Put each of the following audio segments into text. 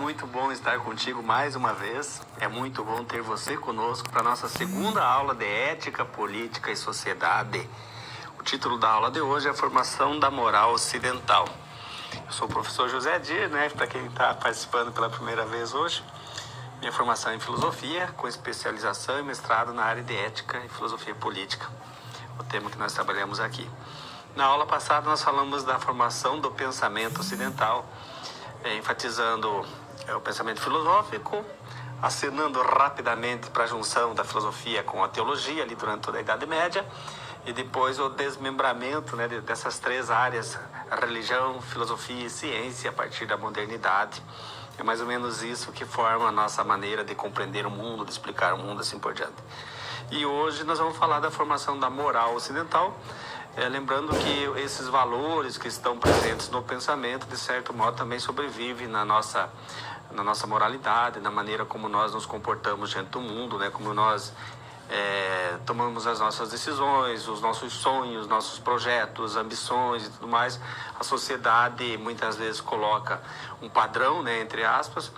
muito bom estar contigo mais uma vez. É muito bom ter você conosco para a nossa segunda aula de Ética, Política e Sociedade. O título da aula de hoje é a Formação da Moral Ocidental. Eu sou o professor José Adir, né? Para quem está participando pela primeira vez hoje. Minha formação é em Filosofia, com especialização e mestrado na área de Ética e Filosofia Política. O tema que nós trabalhamos aqui. Na aula passada nós falamos da formação do pensamento ocidental, enfatizando o pensamento filosófico, acenando rapidamente para a junção da filosofia com a teologia ali durante toda a Idade Média, e depois o desmembramento, né, dessas três áreas, a religião, filosofia e ciência, a partir da modernidade. É mais ou menos isso que forma a nossa maneira de compreender o mundo, de explicar o mundo, assim por diante. E hoje nós vamos falar da formação da moral ocidental, lembrando que esses valores que estão presentes no pensamento, de certo modo, também sobrevivem na nossa moralidade, na maneira como nós nos comportamos diante do mundo, né? Como nós tomamos as nossas decisões, os nossos sonhos, nossos projetos, ambições e tudo mais. A sociedade muitas vezes coloca um padrão, né, entre aspas,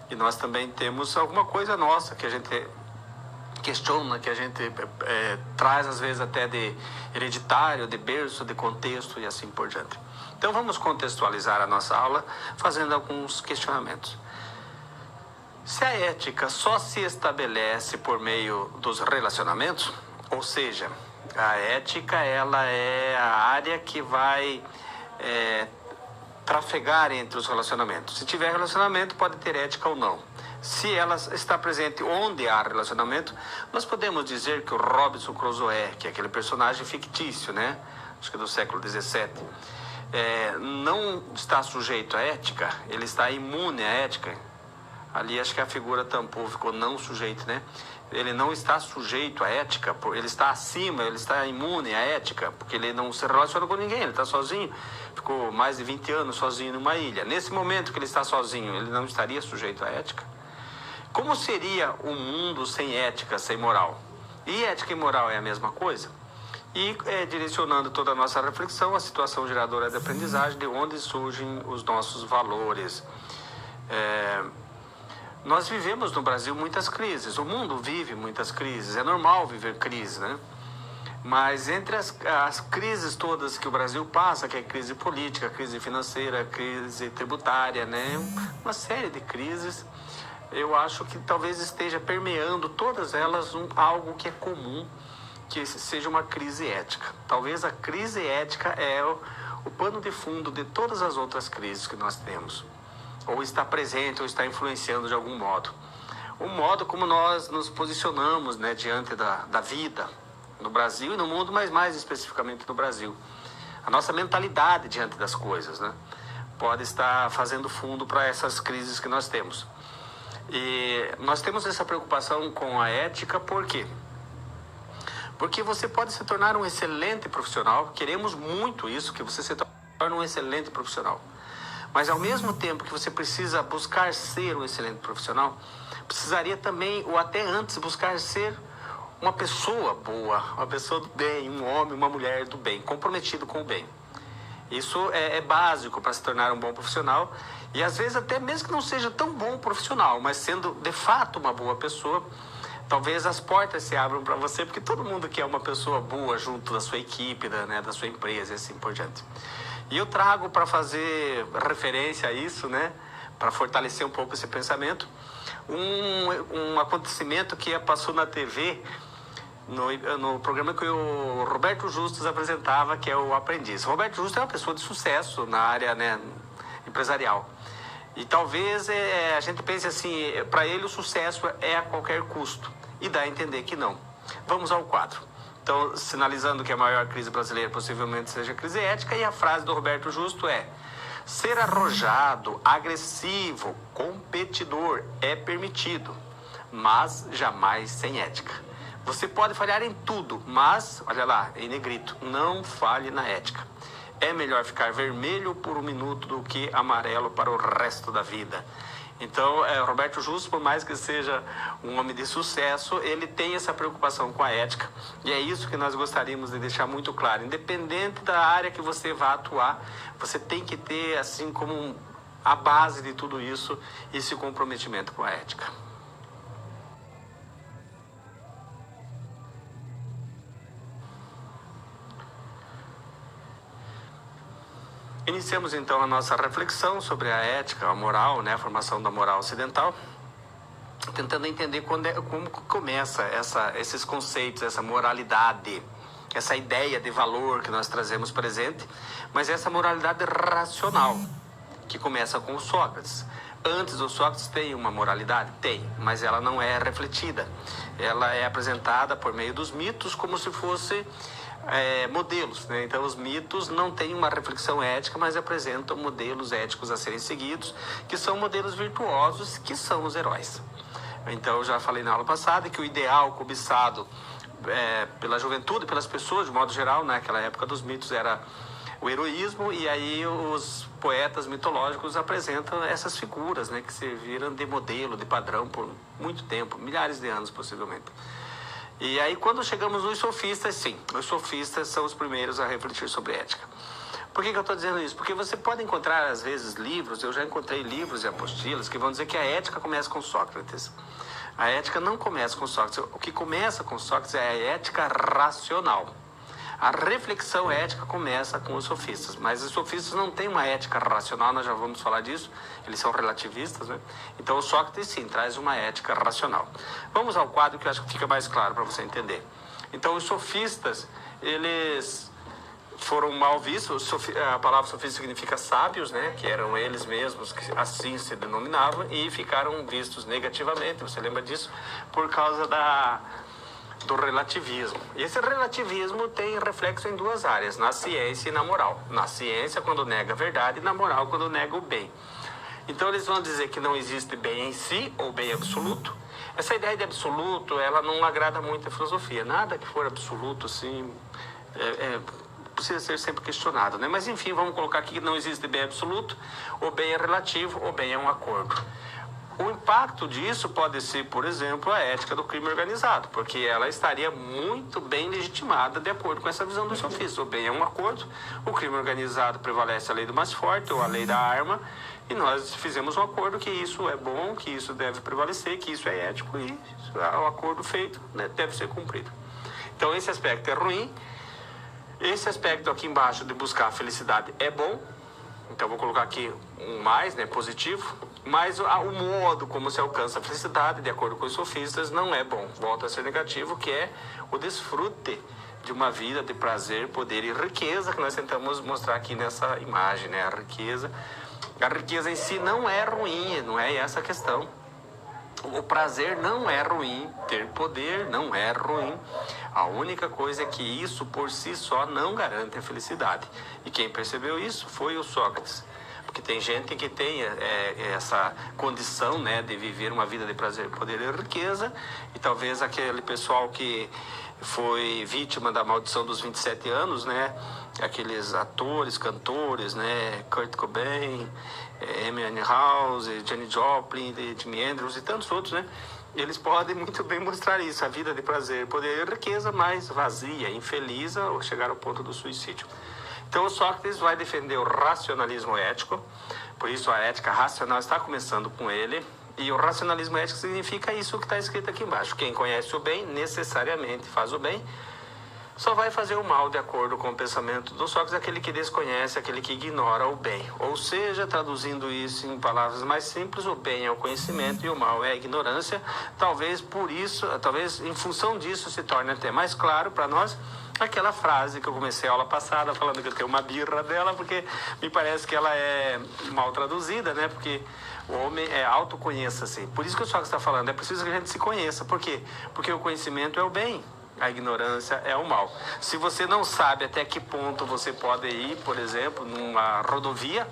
e nós também temos alguma coisa nossa que a gente questiona, que a gente traz às vezes até de hereditário, de berço, de contexto e assim por diante. Então vamos contextualizar a nossa aula fazendo alguns questionamentos. Se a ética só se estabelece por meio dos relacionamentos, ou seja, a ética ela é a área que vai trafegar entre os relacionamentos. Se tiver relacionamento, pode ter ética ou não. Se ela está presente onde há relacionamento, nós podemos dizer que o Robinson Crusoe, que é aquele personagem fictício, né? Acho que é do século XVII, não está sujeito à ética, ele está imune à ética. Ali acho que a figura tampou, ficou não sujeito, né? Ele não está sujeito à ética, ele está acima, ele está imune à ética, porque ele não se relaciona com ninguém, ele está sozinho, ficou mais de 20 anos sozinho numa ilha. Nesse momento que ele está sozinho, ele não estaria sujeito à ética? Como seria o mundo sem ética, sem moral? E ética e moral é a mesma coisa? E direcionando toda a nossa reflexão, a situação geradora de aprendizagem, de onde surgem os nossos valores. Nós vivemos no Brasil muitas crises, o mundo vive muitas crises, é normal viver crise, né? Mas entre as crises todas que o Brasil passa, que é crise política, crise financeira, crise tributária, né? Uma série de crises, eu acho que talvez esteja permeando todas elas algo que é comum, que seja uma crise ética. Talvez a crise ética é o pano de fundo de todas as outras crises que nós temos. Ou está presente, ou está influenciando de algum modo. O modo como nós nos posicionamos, né, diante da vida no Brasil e no mundo, mas mais especificamente no Brasil. A nossa mentalidade diante das coisas, né, pode estar fazendo fundo para essas crises que nós temos. E nós temos essa preocupação com a ética, por quê? Porque você pode se tornar um excelente profissional, queremos muito isso, que você se torne um excelente profissional. Mas ao mesmo tempo que você precisa buscar ser um excelente profissional, precisaria também, ou até antes, buscar ser uma pessoa boa, uma pessoa do bem, um homem, uma mulher do bem, comprometido com o bem. Isso é básico para se tornar um bom profissional, e às vezes até mesmo que não seja tão bom profissional, mas sendo de fato uma boa pessoa, talvez as portas se abram para você, porque todo mundo quer uma pessoa boa junto da sua equipe, da sua empresa e assim por diante. E eu trago para fazer referência a isso, né, para fortalecer um pouco esse pensamento, um acontecimento que passou na TV, no programa que o Roberto Justus apresentava, que é o Aprendiz. Roberto Justus é uma pessoa de sucesso na área, né, empresarial. E talvez a gente pense assim, para ele o sucesso é a qualquer custo. E dá a entender que não. Vamos ao quadro. Então, sinalizando que a maior crise brasileira possivelmente seja a crise ética, e a frase do Roberto Justo é: ser arrojado, agressivo, competidor é permitido, mas jamais sem ética. Você pode falhar em tudo, mas, olha lá, em negrito, não falhe na ética. É melhor ficar vermelho por um minuto do que amarelo para o resto da vida. Então, Roberto Justo, por mais que seja um homem de sucesso, ele tem essa preocupação com a ética. E é isso que nós gostaríamos de deixar muito claro. Independente da área que você vá atuar, você tem que ter, assim como a base de tudo isso, esse comprometimento com a ética. Iniciamos então a nossa reflexão sobre a ética, a moral, né, a formação da moral ocidental, tentando entender como começa esses conceitos, essa moralidade, essa ideia de valor que nós trazemos presente, mas essa moralidade racional, que começa com o Sócrates. Antes do Sócrates tem uma moralidade? Tem, mas ela não é refletida. Ela é apresentada por meio dos mitos como se fosse modelos, né? Então os mitos não têm uma reflexão ética, mas apresentam modelos éticos a serem seguidos, que são modelos virtuosos, que são os heróis. Então eu já falei na aula passada que o ideal cobiçado pela juventude, pelas pessoas de modo geral, naquela época dos mitos, era o heroísmo, e aí os poetas mitológicos apresentam essas figuras, né, que serviram de modelo, de padrão por muito tempo, milhares de anos possivelmente. E aí quando chegamos nos sofistas, sim, os sofistas são os primeiros a refletir sobre ética. Por que eu estou dizendo isso? Porque você pode encontrar às vezes livros, eu já encontrei livros e apostilas que vão dizer que a ética começa com Sócrates. A ética não começa com Sócrates. O que começa com Sócrates é a ética racional. A reflexão ética começa com os sofistas, mas os sofistas não têm uma ética racional, nós já vamos falar disso, eles são relativistas, né? Então o Sócrates sim traz uma ética racional. Vamos ao quadro que eu acho que fica mais claro para você entender. Então os sofistas, eles foram mal vistos, a palavra sofista significa sábios, né? Que eram eles mesmos, que assim se denominavam, e ficaram vistos negativamente, você lembra disso? Por causa do relativismo. E esse relativismo tem reflexo em duas áreas, na ciência e na moral. Na ciência, quando nega a verdade, e na moral, quando nega o bem. Então eles vão dizer que não existe bem em si, ou bem absoluto. Essa ideia de absoluto, ela não agrada muito a filosofia. Nada que for absoluto, assim, precisa ser sempre questionado, né? Mas enfim, vamos colocar aqui que não existe bem absoluto, o bem é relativo, o bem é um acordo. O impacto disso pode ser, por exemplo, a ética do crime organizado, porque ela estaria muito bem legitimada de acordo com essa visão dos sofistas. O bem é um acordo, o crime organizado prevalece a lei do mais forte ou a lei da arma, e nós fizemos um acordo que isso é bom, que isso deve prevalecer, que isso é ético, e o acordo feito, né, deve ser cumprido. Então esse aspecto é ruim. Esse aspecto aqui embaixo de buscar a felicidade é bom. Então vou colocar aqui um mais, né, positivo. Mas o modo como se alcança a felicidade, de acordo com os sofistas, não é bom. Volta a ser negativo, que é o desfrute de uma vida de prazer, poder e riqueza, que nós tentamos mostrar aqui nessa imagem, né? A riqueza em si não é ruim, não é essa a questão. O prazer não é ruim, ter poder não é ruim. A única coisa é que isso por si só não garante a felicidade. E quem percebeu isso foi o Sócrates. Porque tem gente que tem essa condição, né, de viver uma vida de prazer, poder e riqueza, e talvez aquele pessoal que foi vítima da maldição dos 27 anos, né, aqueles atores, cantores, né, Kurt Cobain, Amy Winehouse, Janis Joplin, Jimi Hendrix e tantos outros, né, eles podem muito bem mostrar isso, a vida de prazer, poder e riqueza, mas vazia, infeliz, ou chegar ao ponto do suicídio. Então, o Sócrates vai defender o racionalismo ético, por isso a ética racional está começando com ele, e o racionalismo ético significa isso que está escrito aqui embaixo. Quem conhece o bem, necessariamente faz o bem, só vai fazer o mal de acordo com o pensamento do Sócrates, aquele que desconhece, aquele que ignora o bem. Ou seja, traduzindo isso em palavras mais simples, o bem é o conhecimento e o mal é a ignorância. Talvez por isso, talvez em função disso se torne até mais claro para nós aquela frase que eu comecei a aula passada falando que eu tenho uma birra dela, porque me parece que ela é mal traduzida, né? Porque o homem autoconheça-se. Por isso que o Sócrates está falando, é preciso que a gente se conheça. Por quê? Porque o conhecimento é o bem, a ignorância é o mal. Se você não sabe até que ponto você pode ir, por exemplo, numa rodovia,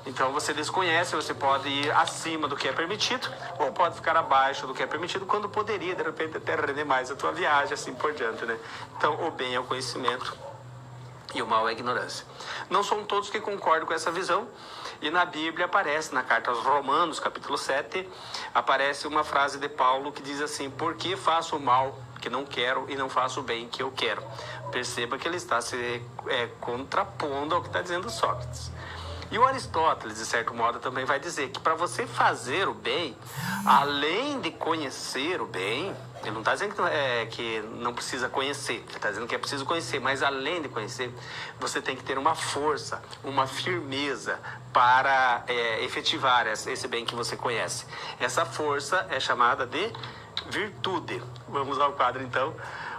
então você desconhece, você pode ir acima do que é permitido, ou pode ficar abaixo do que é permitido, quando poderia, de repente, até render mais a tua viagem, assim por diante, né? Então, o bem é o conhecimento e o mal é a ignorância. Não são todos que concordam com essa visão, e na Bíblia aparece, na carta aos Romanos, capítulo 7, aparece uma frase de Paulo que diz assim: por que faço o mal que não quero e não faço o bem que eu quero? Perceba que ele está se contrapondo ao que está dizendo Sócrates. E o Aristóteles, de certo modo, também vai dizer que para você fazer o bem, além de conhecer o bem, ele não está dizendo que não precisa conhecer, ele está dizendo que é preciso conhecer, mas além de conhecer, você tem que ter uma força, uma firmeza para efetivar esse bem que você conhece. Essa força é chamada de virtude. Vamos ao quadro, então.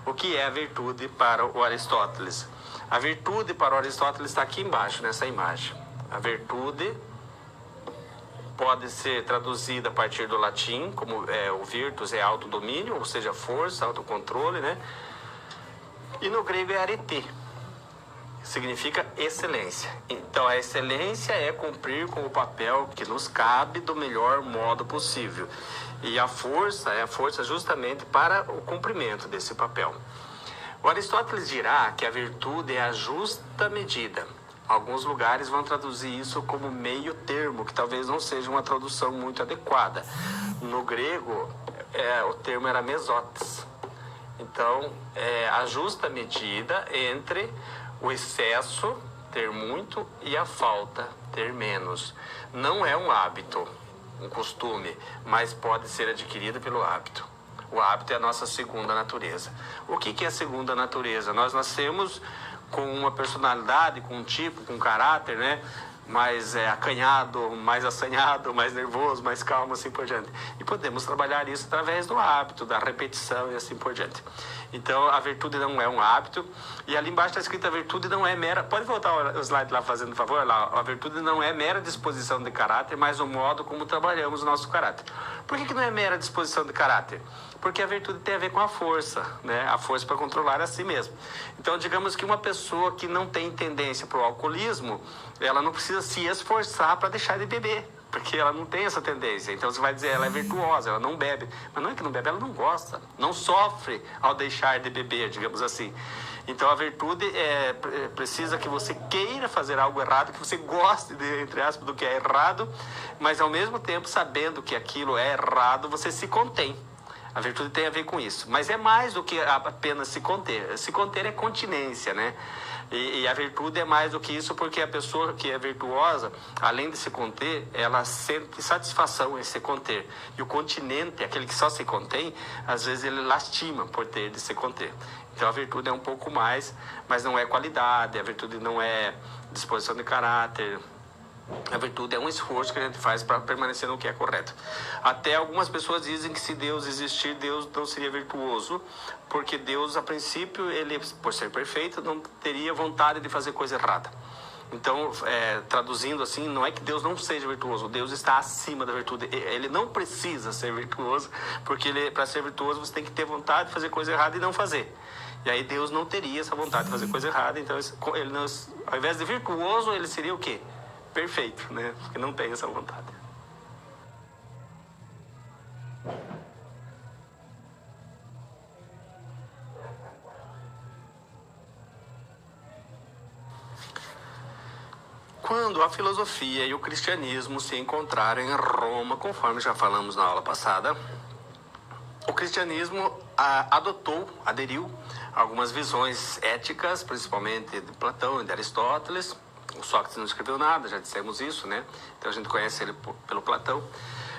O que é a virtude para o Aristóteles? A virtude para o Aristóteles está aqui embaixo, nessa imagem. A virtude pode ser traduzida a partir do latim, como o virtus é autodomínio, ou seja, força, autocontrole, né? E no grego é arete, significa excelência. Então, a excelência é cumprir com o papel que nos cabe do melhor modo possível. E a força é a força justamente para o cumprimento desse papel. O Aristóteles dirá que a virtude é a justa medida. Alguns lugares vão traduzir isso como meio termo, que talvez não seja uma tradução muito adequada. No grego, o termo era mesotes. Então, é a justa medida entre o excesso, ter muito, e a falta, ter menos. Não é um hábito, um costume, mas pode ser adquirido pelo hábito. O hábito é a nossa segunda natureza. O que é a segunda natureza? Nós nascemos com uma personalidade, com um tipo, com um caráter, né? Mais acanhado, mais assanhado, mais nervoso, mais calmo, assim por diante. E podemos trabalhar isso através do hábito, da repetição e assim por diante. Então, a virtude não é um hábito. E ali embaixo está escrito: a virtude não é mera... Pode voltar o slide lá, fazendo favor? Lá, a virtude não é mera disposição de caráter, mas o modo como trabalhamos o nosso caráter. Por que não é mera disposição de caráter? Porque a virtude tem a ver com a força, né? A força para controlar a si mesmo. Então, digamos que uma pessoa que não tem tendência para o alcoolismo, ela não precisa se esforçar para deixar de beber, porque ela não tem essa tendência. Então, você vai dizer, ela é virtuosa, ela não bebe. Mas não é que não bebe, ela não gosta, não sofre ao deixar de beber, digamos assim. Então, a virtude precisa que você queira fazer algo errado, que você goste, entre aspas, do que é errado, mas, ao mesmo tempo, sabendo que aquilo é errado, você se contém. A virtude tem a ver com isso. Mas é mais do que apenas se conter. Se conter é continência, né? E a virtude é mais do que isso, porque a pessoa que é virtuosa, além de se conter, ela sente satisfação em se conter. E o continente, aquele que só se contém, às vezes ele lastima por ter de se conter. Então a virtude é um pouco mais, mas não é qualidade, a virtude não é disposição de caráter. A virtude é um esforço que a gente faz para permanecer no que é correto. Até algumas pessoas dizem que se Deus existir, Deus não seria virtuoso, porque Deus, a princípio, ele, por ser perfeito, não teria vontade de fazer coisa errada. Então, traduzindo assim, não é que Deus não seja virtuoso, Deus está acima da virtude. Ele não precisa ser virtuoso, porque para ser virtuoso você tem que ter vontade de fazer coisa errada e não fazer. E aí Deus não teria essa vontade de fazer coisa errada, então ele não, ao invés de virtuoso, ele seria o quê? Perfeito, né? Porque não tem essa vontade. Quando a filosofia e o cristianismo se encontraram em Roma, conforme já falamos na aula passada, o cristianismo aderiu algumas visões éticas, principalmente de Platão e de Aristóteles. O Sócrates não escreveu nada, já dissemos isso, né? Então a gente conhece ele pelo Platão.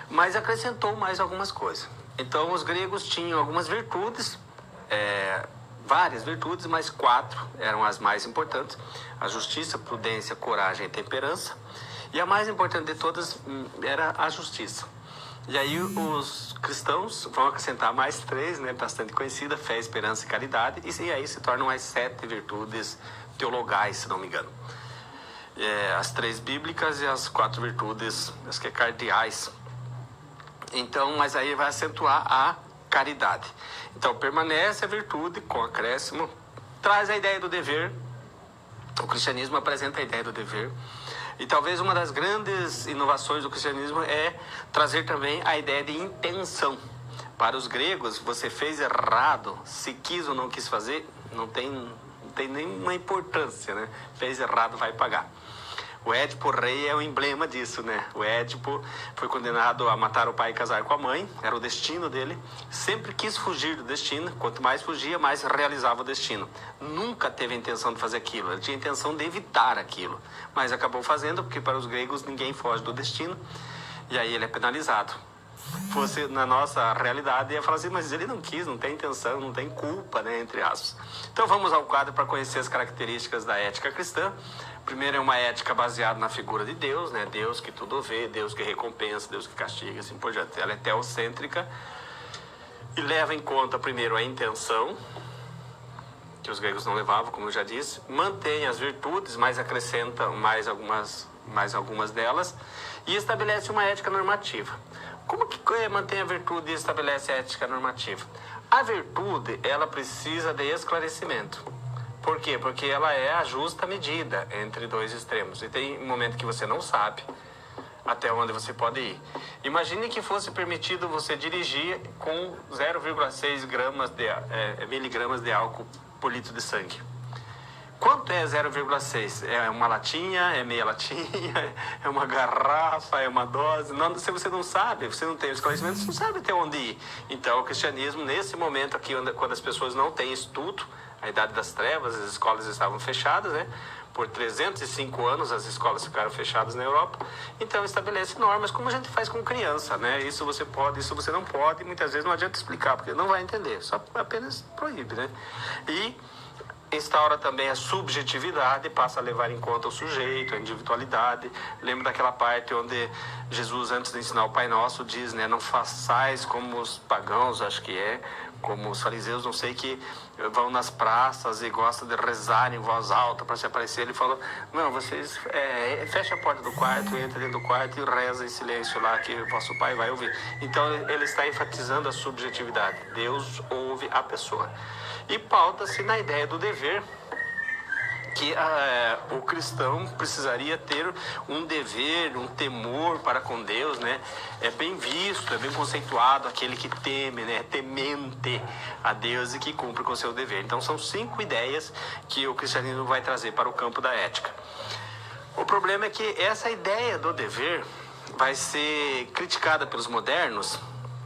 Mas acrescentou mais algumas coisas. Então os gregos tinham algumas virtudes, várias virtudes, mas 4 eram as mais importantes: a justiça, prudência, coragem e temperança. E a mais importante de todas era a justiça. E aí os cristãos vão acrescentar mais 3, né, bastante conhecida: fé, esperança e caridade. E aí se tornam as 7 virtudes teologais, se não me engano. As 3 bíblicas e as 4 virtudes, as que cardeais. Então, mas aí vai acentuar a caridade. Então, permanece a virtude com acréscimo, traz a ideia do dever. O cristianismo apresenta a ideia do dever. E talvez uma das grandes inovações do cristianismo é trazer também a ideia de intenção. Para os gregos, você fez errado, se quis ou não quis fazer, não tem nenhuma importância, né? Fez errado, vai pagar. O Édipo rei é o emblema disso, né? O Édipo foi condenado a matar o pai e casar com a mãe, era o destino dele. Sempre quis fugir do destino, quanto mais fugia, mais realizava o destino. Nunca teve a intenção de fazer aquilo, ele tinha a intenção de evitar aquilo. Mas acabou fazendo, porque para os gregos ninguém foge do destino, e aí ele é penalizado. Fosse na nossa realidade, ia falar assim, mas ele não quis, não tem intenção, não tem culpa, né, entre aspas. Então vamos ao quadro para conhecer as características da ética cristã. Primeiro é uma ética baseada na figura de Deus, né, Deus que tudo vê, Deus que recompensa, Deus que castiga, assim por diante. Ela é teocêntrica e leva em conta primeiro a intenção, que os gregos não levavam, como eu já disse, mantém as virtudes, mas acrescenta mais algumas delas, e estabelece uma ética normativa. Como que mantém a virtude e estabelece a ética normativa? A virtude, ela precisa de esclarecimento. Por quê? Porque ela é a justa medida entre dois extremos. E tem um momento que você não sabe até onde você pode ir. Imagine que fosse permitido você dirigir com 0,6 miligramas de álcool por litro de sangue. Quanto é 0,6? É uma latinha? É meia latinha? É uma garrafa? É uma dose? Não, se você não sabe, você não tem o esclarecimento, você não sabe até onde ir. Então, o cristianismo, nesse momento aqui, quando as pessoas não têm estudo, a Idade das Trevas, as escolas estavam fechadas, né? Por 305 anos as escolas ficaram fechadas na Europa. Então, estabelece normas, como a gente faz com criança, né? Isso você pode, isso você não pode, e muitas vezes não adianta explicar, porque não vai entender, só apenas proíbe, né? E instaura também a subjetividade, passa a levar em conta o sujeito, a individualidade. Lembra daquela parte onde Jesus, antes de ensinar o Pai Nosso, diz, né, não façais como os pagãos, acho que é, como os fariseus, não sei, que vão nas praças e gostam de rezar em voz alta para se aparecer. Ele falou, não, vocês fecha a porta do quarto, entra dentro do quarto e reza em silêncio lá, que o vosso Pai vai ouvir. Então ele está enfatizando a subjetividade. Deus ouve a pessoa. E pauta-se na ideia do dever, que o cristão precisaria ter um dever, um temor para com Deus, né? É bem visto, é bem conceituado aquele que teme, né? Temente a Deus e que cumpre com o seu dever. Então são 5 ideias que o cristianismo vai trazer para o campo da ética. O problema é que essa ideia do dever vai ser criticada pelos modernos,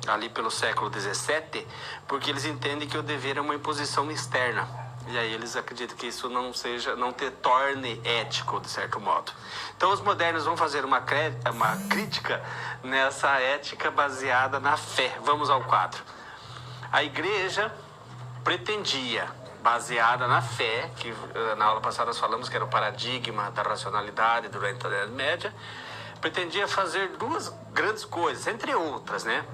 ali pelo século XVII, porque eles entendem que o dever é uma imposição externa. E aí eles acreditam que isso não te torne ético, de certo modo. Então os modernos vão fazer uma crítica nessa ética baseada na fé. Vamos ao quadro. A igreja pretendia, baseada na fé, que na aula passada nós falamos que era o paradigma da racionalidade durante a Idade Média, pretendia fazer 2 grandes coisas, entre outras, né?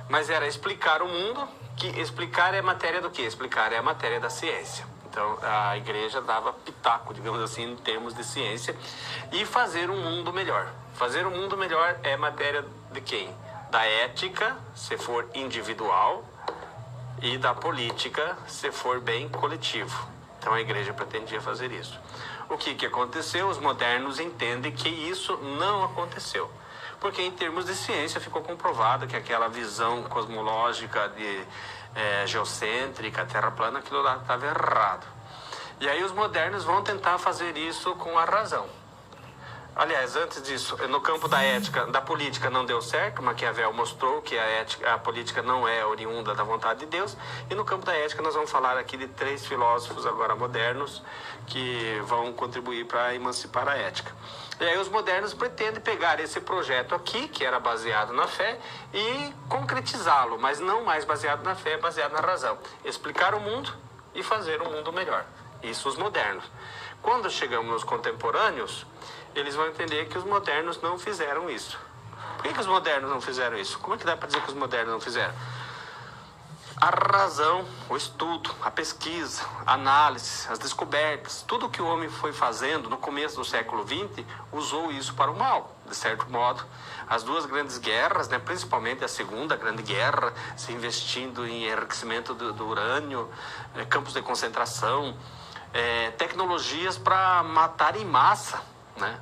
Mas era explicar o mundo, que explicar é matéria do quê? Explicar é a matéria da ciência. Então, a igreja dava pitaco, digamos assim, em termos de ciência, e fazer um mundo melhor. Fazer um mundo melhor é matéria de quem? Da ética, se for individual, e da política, se for bem coletivo. Então, a igreja pretendia fazer isso. O que aconteceu? Os modernos entendem que isso não aconteceu. Porque em termos de ciência ficou comprovado que aquela visão cosmológica geocêntrica, terra plana, aquilo lá estava errado. E aí os modernos vão tentar fazer isso com a razão. Aliás, antes disso, no campo da ética, da política não deu certo. Maquiavel mostrou que a política não é oriunda da vontade de Deus. E no campo da ética nós vamos falar aqui de 3 filósofos agora modernos que vão contribuir para emancipar a ética. E aí os modernos pretendem pegar esse projeto aqui, que era baseado na fé, e concretizá-lo, mas não mais baseado na fé, baseado na razão. Explicar o mundo e fazer um mundo melhor. Isso os modernos. Quando chegamos nos contemporâneos, eles vão entender que os modernos não fizeram isso. Por que os modernos não fizeram isso? Como é que dá para dizer que os modernos não fizeram? A razão, o estudo, a pesquisa, a análise, as descobertas, tudo que o homem foi fazendo no começo do século XX, usou isso para o mal, de certo modo. As 2 grandes guerras, né, principalmente a Segunda Grande Guerra, se investindo em enriquecimento do urânio, campos de concentração, tecnologias para matar em massa, né?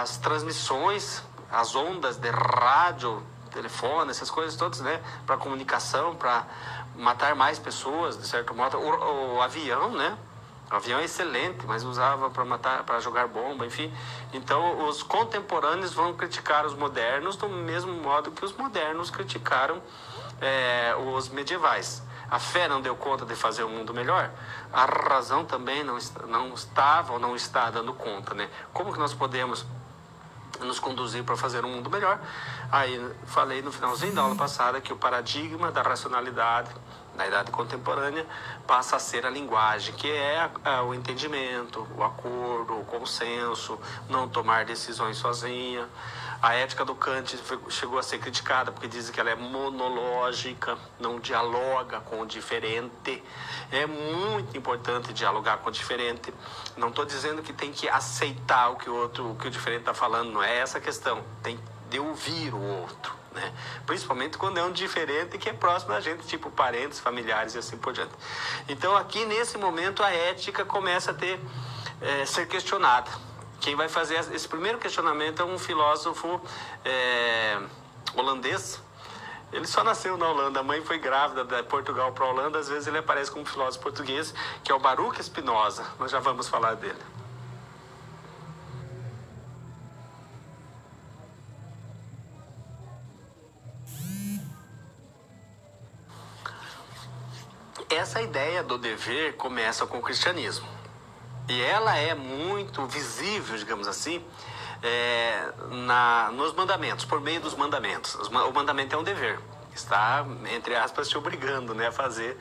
As transmissões, as ondas de rádio, telefone, essas coisas todas, né, para comunicação, para matar mais pessoas, de certo modo. O avião, né, O avião é excelente, mas usava para matar, para jogar bomba, enfim. Então, os contemporâneos vão criticar os modernos do mesmo modo que os modernos criticaram os medievais. A fé não deu conta de fazer o mundo melhor? A razão também não estava ou não está dando conta, né? Como que nós podemos nos conduzir para fazer um mundo melhor? Aí falei no finalzinho da aula passada que o paradigma da racionalidade na idade contemporânea passa a ser a linguagem, que é o entendimento, o acordo, o consenso, não tomar decisões sozinha. A ética do Kant chegou a ser criticada porque dizem que ela é monológica, não dialoga com o diferente. É muito importante dialogar com o diferente. Não estou dizendo que tem que aceitar o que o diferente está falando, não é essa a questão. Tem de ouvir o outro, né? Principalmente quando é um diferente que é próximo da gente, tipo parentes, familiares e assim por diante. Então aqui nesse momento a ética começa a ser questionada. Quem vai fazer esse primeiro questionamento é um filósofo holandês. Ele só nasceu na Holanda, a mãe foi grávida de Portugal para a Holanda, às vezes ele aparece como filósofo português, que é o Baruch Spinoza. Nós já vamos falar dele. Essa ideia do dever começa com o cristianismo. E ela é muito visível, digamos assim, nos mandamentos, por meio dos mandamentos. O mandamento é um dever. Está, entre aspas, te obrigando, né, a fazer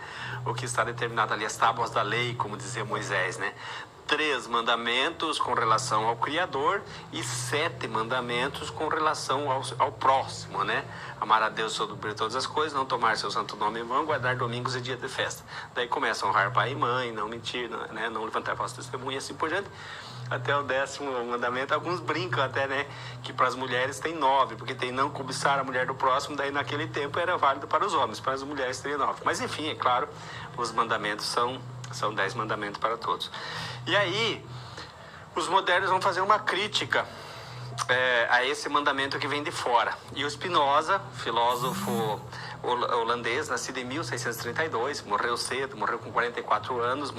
o que está determinado ali, as tábuas da lei, como dizia Moisés, né? 3 mandamentos com relação ao Criador e 7 mandamentos com relação ao próximo, né? Amar a Deus sobre todas as coisas, não tomar seu santo nome em vão, guardar domingos e dias de festa. Daí começa a honrar pai e mãe, não mentir, né? Não levantar falso testemunho e assim por diante. Até o 10º mandamento, alguns brincam até, né? Que para as mulheres tem 9, porque tem não cobiçar a mulher do próximo, daí naquele tempo era válido para os homens, para as mulheres teria 9. Mas enfim, é claro, os mandamentos são 10 mandamentos para todos. E aí, os modernos vão fazer uma crítica a esse mandamento que vem de fora. E o Spinoza, filósofo holandês, nascido em 1632, morreu cedo, morreu com 44 anos,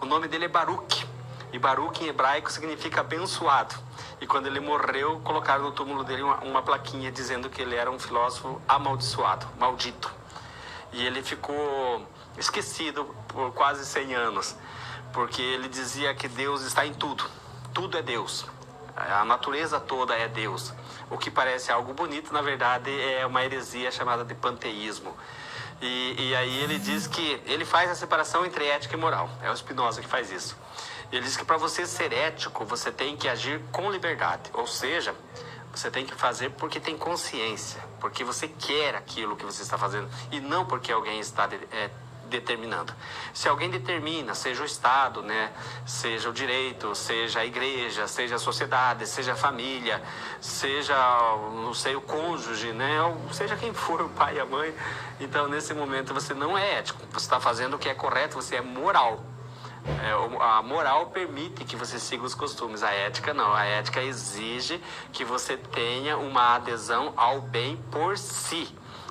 o nome dele é Baruch. E Baruch em hebraico significa abençoado. E quando ele morreu, colocaram no túmulo dele uma plaquinha dizendo que ele era um filósofo amaldiçoado, maldito. E ele ficou esquecido por quase 100 anos, porque ele dizia que Deus está em tudo. Tudo é Deus. A natureza toda é Deus. O que parece algo bonito, na verdade, é uma heresia chamada de panteísmo. E aí ele diz que ele faz a separação entre ética e moral. É o Spinoza que faz isso. Ele diz que para você ser ético, você tem que agir com liberdade. Ou seja, você tem que fazer porque tem consciência, porque você quer aquilo que você está fazendo e não porque alguém está determinando. Se alguém determina, seja o Estado, né, seja o direito, seja a igreja, seja a sociedade, seja a família, seja, não sei, o cônjuge, né, ou seja quem for, o pai e a mãe, então nesse momento você não é ético, você está fazendo o que é correto, você é moral. A moral permite que você siga os costumes, a ética não. A ética exige que você tenha uma adesão ao bem por si.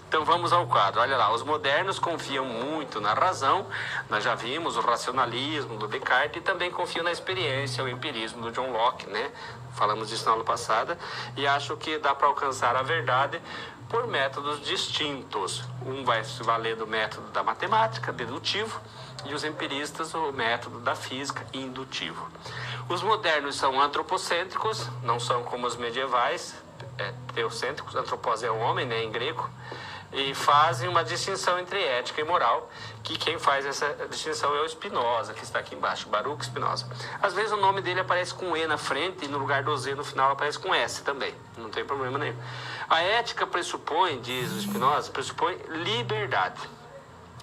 Então vamos ao quadro, olha lá, os modernos confiam muito na razão, nós já vimos o racionalismo do Descartes e também confiam na experiência, o empirismo do John Locke, né? Falamos disso na aula passada, e acho que dá para alcançar a verdade por métodos distintos. Um vai se valer do método da matemática, dedutivo, e os empiristas o método da física, indutivo. Os modernos são antropocêntricos, não são como os medievais, teocêntricos, antropos é o homem, né, em grego, e fazem uma distinção entre ética e moral, que quem faz essa distinção é o Spinoza, que está aqui embaixo, Baruch Spinoza. Às vezes o nome dele aparece com E na frente e no lugar do Z no final aparece com S também, não tem problema nenhum. A ética pressupõe, diz o Spinoza, pressupõe liberdade.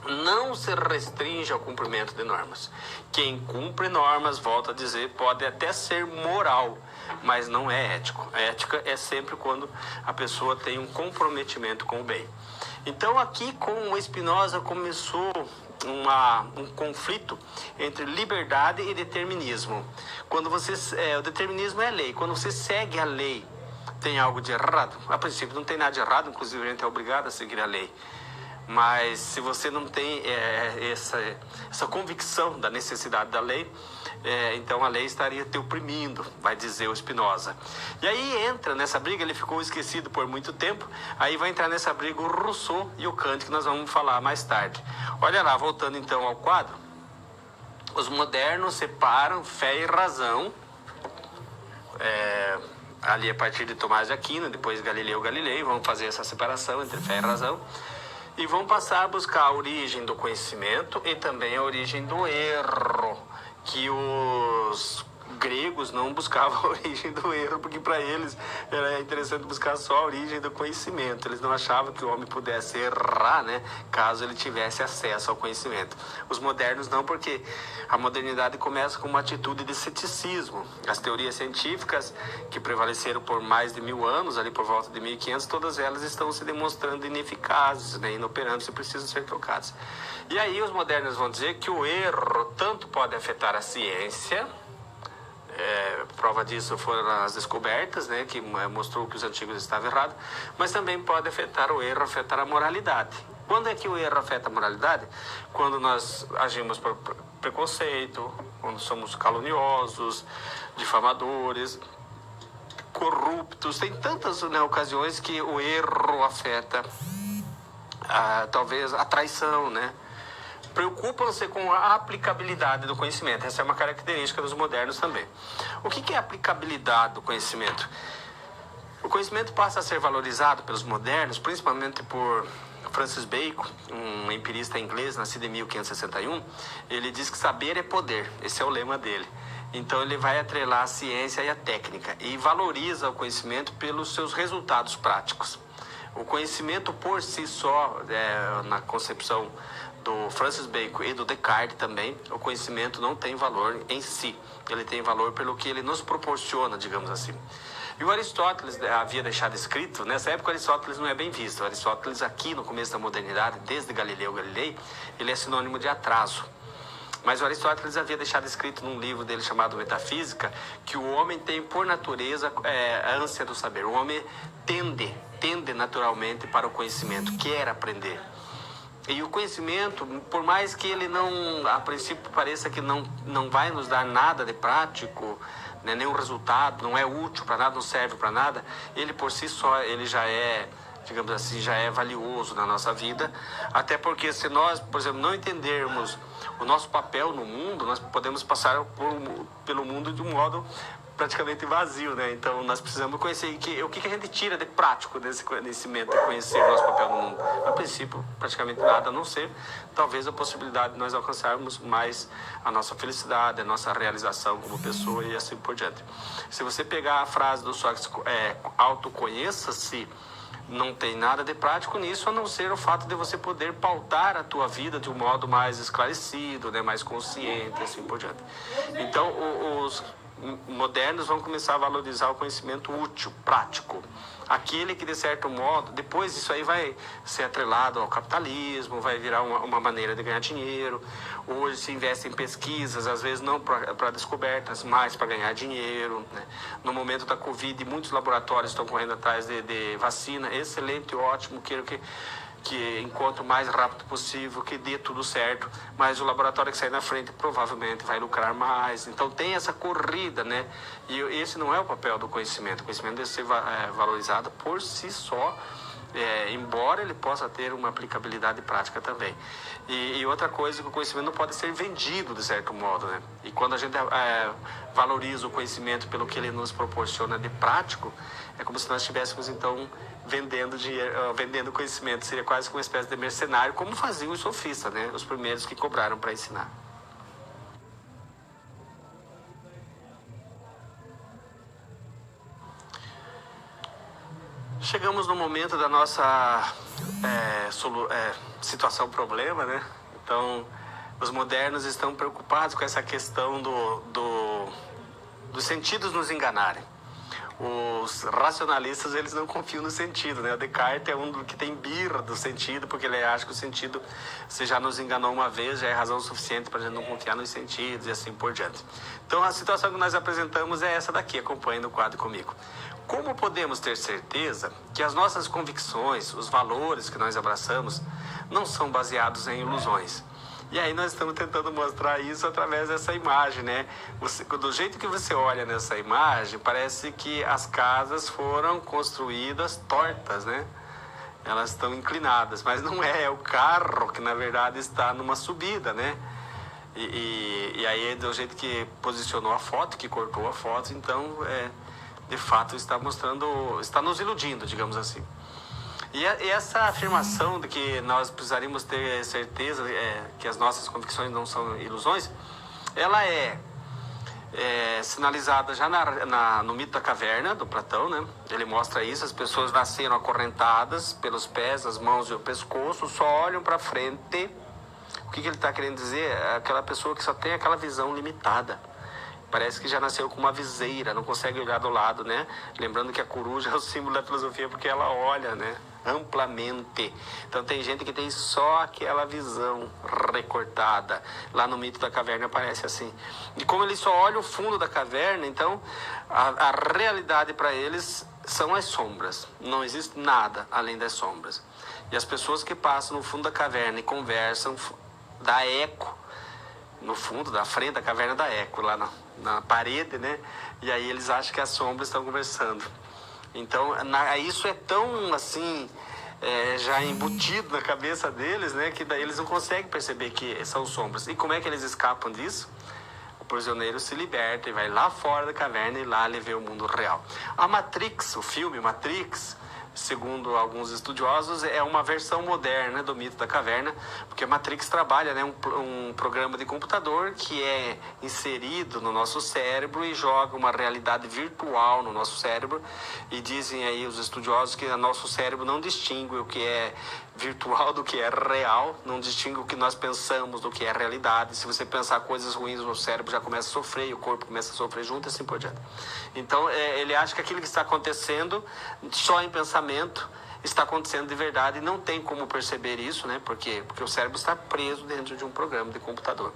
Não se restringe ao cumprimento de normas. Quem cumpre normas, volto a dizer, pode até ser moral, mas não é ético. A ética é sempre quando a pessoa tem um comprometimento com o bem. Então aqui com o Spinoza começou um conflito entre liberdade e determinismo. Quando o determinismo é a lei. Quando você segue a lei, tem algo de errado? A princípio não tem nada de errado, inclusive a gente é obrigado a seguir a lei. Mas se você não tem essa convicção da necessidade da lei, então a lei estaria te oprimindo, vai dizer o Spinoza. E aí entra nessa briga, ele ficou esquecido por muito tempo, aí vai entrar nessa briga o Rousseau e o Kant, que nós vamos falar mais tarde. Olha lá, voltando então ao quadro, os modernos separam fé e razão, ali a partir de Tomás de Aquino, depois Galileu Galilei, vão fazer essa separação entre fé e razão, e vão passar a buscar a origem do conhecimento e também a origem do erro, que os gregos não buscavam a origem do erro, porque para eles era interessante buscar só a origem do conhecimento. Eles não achavam que o homem pudesse errar, né, caso ele tivesse acesso ao conhecimento. Os modernos não, porque a modernidade começa com uma atitude de ceticismo. As teorias científicas que prevaleceram por mais de 1000 anos, ali por volta de 1500, todas elas estão se demonstrando ineficazes, né, inoperantes e precisam ser trocadas. E aí os modernos vão dizer que o erro tanto pode afetar a ciência, prova disso foram as descobertas, né, que mostrou que os antigos estavam errados, mas também pode afetar o erro, afetar a moralidade. Quando é que o erro afeta a moralidade? Quando nós agimos por preconceito, quando somos caluniosos, difamadores, corruptos. Tem tantas, né, ocasiões que o erro afeta, talvez a traição, né? Preocupam-se com a aplicabilidade do conhecimento. Essa é uma característica dos modernos também. O que é a aplicabilidade do conhecimento? O conhecimento passa a ser valorizado pelos modernos, principalmente por Francis Bacon, um empirista inglês, nascido em 1561. Ele diz que saber é poder. Esse é o lema dele. Então ele vai atrelar a ciência e a técnica e valoriza o conhecimento pelos seus resultados práticos. O conhecimento por si só, na concepção do Francis Bacon e do Descartes também, o conhecimento não tem valor em si. Ele tem valor pelo que ele nos proporciona, digamos assim. E o Aristóteles havia deixado escrito, nessa época o Aristóteles não é bem visto. O Aristóteles aqui no começo da modernidade, desde Galileu Galilei, ele é sinônimo de atraso. Mas o Aristóteles havia deixado escrito num livro dele chamado Metafísica, que o homem tem por natureza a ânsia do saber. O homem tende naturalmente para o conhecimento, quer aprender. E o conhecimento, por mais que ele não, a princípio pareça que não vai nos dar nada de prático, né, nenhum resultado, não é útil para nada, não serve para nada, ele por si só, ele já é, digamos assim, já é valioso na nossa vida. Até porque se nós, por exemplo, não entendermos o nosso papel no mundo, nós podemos passar pelo mundo de um modo praticamente vazio, né? Então nós precisamos conhecer o que a gente tira de prático desse conhecimento, de conhecer o nosso papel no mundo. A princípio, praticamente nada, a não ser talvez a possibilidade de nós alcançarmos mais a nossa felicidade, a nossa realização como pessoa e assim por diante. Se você pegar a frase do Sócrates, autoconheça-se, não tem nada de prático nisso, a não ser o fato de você poder pautar a tua vida de um modo mais esclarecido, né, mais consciente, assim por diante. Então, os modernos vão começar a valorizar o conhecimento útil, prático. Aquele que, de certo modo, depois isso aí vai ser atrelado ao capitalismo, vai virar uma maneira de ganhar dinheiro. Hoje se investe em pesquisas, às vezes não para descobertas, mas para ganhar dinheiro, né? No momento da Covid, muitos laboratórios estão correndo atrás de vacina. Excelente, ótimo, quero que encontre o mais rápido possível, que dê tudo certo, mas o laboratório que sair na frente provavelmente vai lucrar mais. Então tem essa corrida, né? E esse não é o papel do conhecimento. O conhecimento deve ser valorizado por si só, embora ele possa ter uma aplicabilidade prática também. E outra coisa, que o conhecimento não pode ser vendido de certo modo, né? E quando a gente valoriza o conhecimento pelo que ele nos proporciona de prático, é como se nós estivéssemos então vendendo dinheiro, vendendo conhecimento. Seria quase como uma espécie de mercenário, como faziam os sofistas, né? Os primeiros que cobraram para ensinar. Chegamos no momento da nossa situação problema, né? Então, os modernos estão preocupados com essa questão dos sentidos nos enganarem. Os racionalistas, eles não confiam no sentido, né? O Descartes é um que tem birra do sentido, porque ele acha que o sentido, se já nos enganou uma vez, já é razão suficiente para a gente não confiar nos sentidos e assim por diante. Então, a situação que nós apresentamos é essa daqui, acompanhe no quadro comigo. Como podemos ter certeza que as nossas convicções, os valores que nós abraçamos, não são baseados em ilusões? E aí nós estamos tentando mostrar isso através dessa imagem, né? Do jeito que você olha nessa imagem, parece que as casas foram construídas tortas, né? Elas estão inclinadas, mas não é o carro que na verdade está numa subida, né? E aí do jeito que posicionou a foto, que cortou a foto, então de fato está mostrando, está nos iludindo, digamos assim. E essa afirmação de que nós precisaríamos ter certeza que as nossas convicções não são ilusões, ela é sinalizada já no mito da caverna, do Platão, né? Ele mostra isso, as pessoas nasceram acorrentadas pelos pés, as mãos e o pescoço, só olham para frente. O que ele está querendo dizer? É aquela pessoa que só tem aquela visão limitada. Parece que já nasceu com uma viseira, não consegue olhar do lado, né? Lembrando que a coruja é o símbolo da filosofia porque ela olha, né? Amplamente. Então tem gente que tem só aquela visão recortada. Lá no mito da caverna aparece assim. E como eles só olham o fundo da caverna, então a realidade para eles são as sombras. Não existe nada além das sombras. E as pessoas que passam no fundo da caverna e conversam, dá eco. No fundo, da frente da caverna da eco, lá na parede, né? E aí eles acham que as sombras estão conversando. Então, isso é tão, assim, já embutido na cabeça deles, né? Que daí eles não conseguem perceber que são sombras. E como é que eles escapam disso? O prisioneiro se liberta e vai lá fora da caverna e lá ele vê o mundo real. A Matrix, o filme Matrix, segundo alguns estudiosos, é uma versão moderna do mito da caverna, porque a Matrix trabalha, né, um programa de computador que é inserido no nosso cérebro e joga uma realidade virtual no nosso cérebro, e dizem aí os estudiosos que o nosso cérebro não distingue o que é virtual do que é real, não distingue o que nós pensamos do que é realidade. Se você pensar coisas ruins, o cérebro já começa a sofrer e o corpo começa a sofrer junto e assim por diante. Então ele acha que aquilo que está acontecendo só em pensamento está acontecendo de verdade e não tem como perceber isso, né? Por quê? Porque o cérebro está preso dentro de um programa de computador.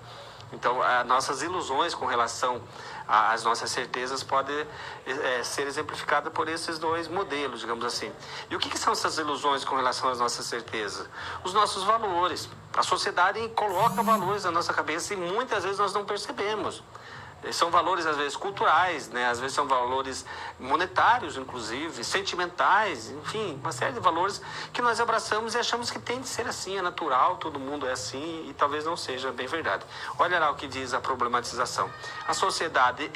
Então, as nossas ilusões com relação às nossas certezas podem ser exemplificadas por esses dois modelos, digamos assim. E o que são essas ilusões com relação às nossas certezas? Os nossos valores. A sociedade coloca valores na nossa cabeça e muitas vezes nós não percebemos. São valores, às vezes, culturais, né? Às vezes são valores monetários, inclusive, sentimentais, enfim, uma série de valores que nós abraçamos e achamos que tem de ser assim, é natural, todo mundo é assim, e talvez não seja bem verdade. Olha lá o que diz a problematização. A sociedade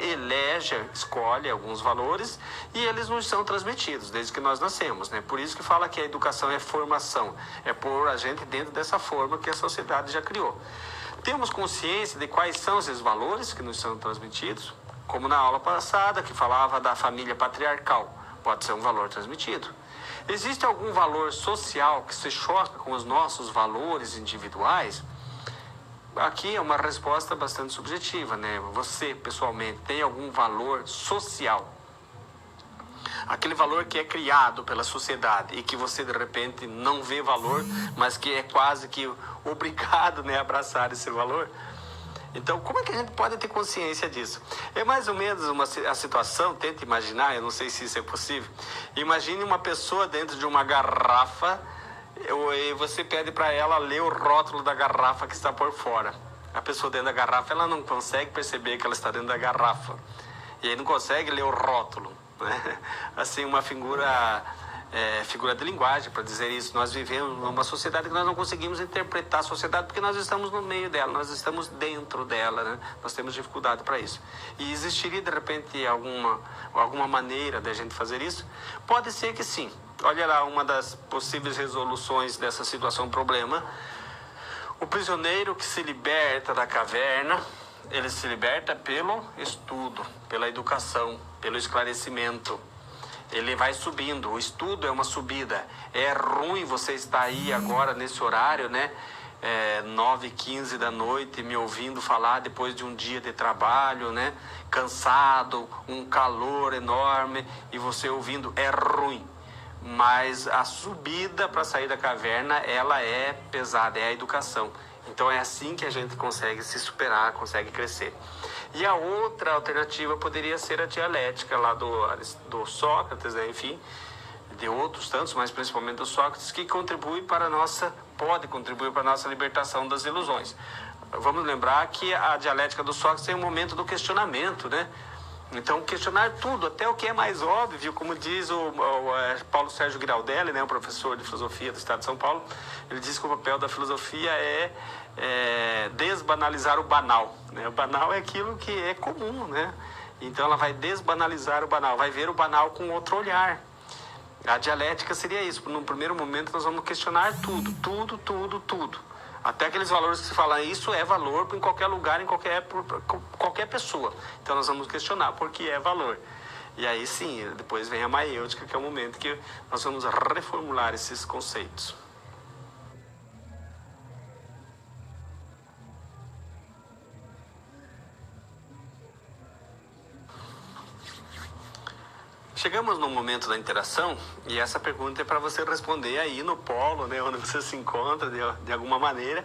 escolhe alguns valores e eles nos são transmitidos desde que nós nascemos, né? Por isso que fala que a educação é formação, é pôr a gente dentro dessa forma que a sociedade já criou. Temos consciência de quais são esses valores que nos são transmitidos? Como na aula passada, que falava da família patriarcal, pode ser um valor transmitido. Existe algum valor social que se choca com os nossos valores individuais? Aqui é uma resposta bastante subjetiva, né? Você, pessoalmente, tem algum valor social? Aquele valor que é criado pela sociedade e que você de repente não vê valor, mas que é quase que obrigado, né, a abraçar esse valor. Então, como é que a gente pode ter consciência disso? É mais ou menos a situação, tenta imaginar, eu não sei se isso é possível. Imagine uma pessoa dentro de uma garrafa e você pede para ela ler o rótulo da garrafa que está por fora. A pessoa dentro da garrafa, ela não consegue perceber que ela está dentro da garrafa. E aí não consegue ler o rótulo. Assim, uma figura de linguagem para dizer isso. Nós vivemos numa sociedade que nós não conseguimos interpretar a sociedade porque nós estamos no meio dela, nós estamos dentro dela, né? Nós temos dificuldade para isso. E existiria de repente alguma maneira de a gente fazer isso? Pode ser que sim. Olha lá uma das possíveis resoluções dessa situação, problema. O prisioneiro que se liberta da caverna, ele se liberta pelo estudo, pela educação, pelo esclarecimento. Ele vai subindo, o estudo é uma subida. É ruim você estar aí agora nesse horário, né? 9h15 da noite, me ouvindo falar depois de um dia de trabalho, né? Cansado, um calor enorme, e você ouvindo, é ruim. Mas a subida para sair da caverna, ela é pesada, é a educação. Então é assim que a gente consegue se superar, consegue crescer. E a outra alternativa poderia ser a dialética lá do Sócrates, né? Enfim, de outros tantos, mas principalmente do Sócrates, que pode contribuir para a nossa libertação das ilusões. Vamos lembrar que a dialética do Sócrates é um momento do questionamento, né? Então, questionar tudo, até o que é mais óbvio, como diz o Paulo Sérgio Giraldelli, né, o professor de filosofia do Estado de São Paulo, ele diz que o papel da filosofia é desbanalizar o banal, né? O banal é aquilo que é comum, né? Então, ela vai desbanalizar o banal, vai ver o banal com outro olhar. A dialética seria isso. No primeiro momento, nós vamos questionar tudo. Até aqueles valores que se fala, isso é valor em qualquer lugar, em qualquer pessoa. Então nós vamos questionar por que é valor. E aí sim, depois vem a maiêutica, que é o momento que nós vamos reformular esses conceitos. Chegamos no momento da interação e essa pergunta é para você responder aí no polo, né, onde você se encontra de alguma maneira.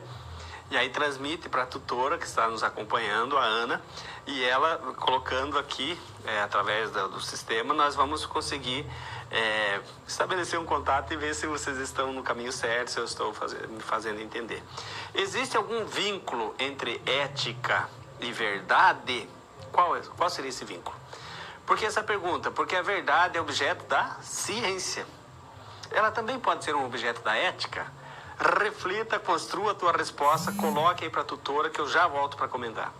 E aí transmite para a tutora que está nos acompanhando, a Ana, e ela colocando aqui, através do sistema, nós vamos conseguir estabelecer um contato e ver se vocês estão no caminho certo, se eu estou me fazendo entender. Existe algum vínculo entre ética e verdade? Qual seria esse vínculo? Por que essa pergunta? Porque a verdade é objeto da ciência. Ela também pode ser um objeto da ética? Reflita, construa a tua resposta, coloque aí para a tutora que eu já volto para comentar.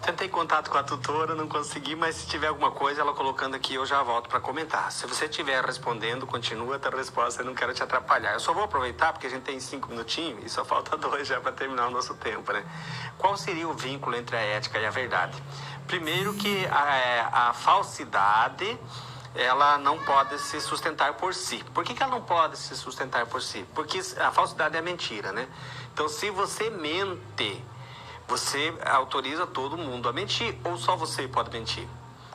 Tentei contato com a tutora, não consegui, mas se tiver alguma coisa, ela colocando aqui, eu já volto para comentar. Se você estiver respondendo, continua a tua resposta, eu não quero te atrapalhar. Eu só vou aproveitar, porque a gente tem 5 minutinhos e só falta 2 já para terminar o nosso tempo, né? Qual seria o vínculo entre a ética e a verdade? Primeiro que a falsidade, ela não pode se sustentar por si. Por que ela não pode se sustentar por si? Porque a falsidade é a mentira, né? Então, se você mente, você autoriza todo mundo a mentir, ou só você pode mentir?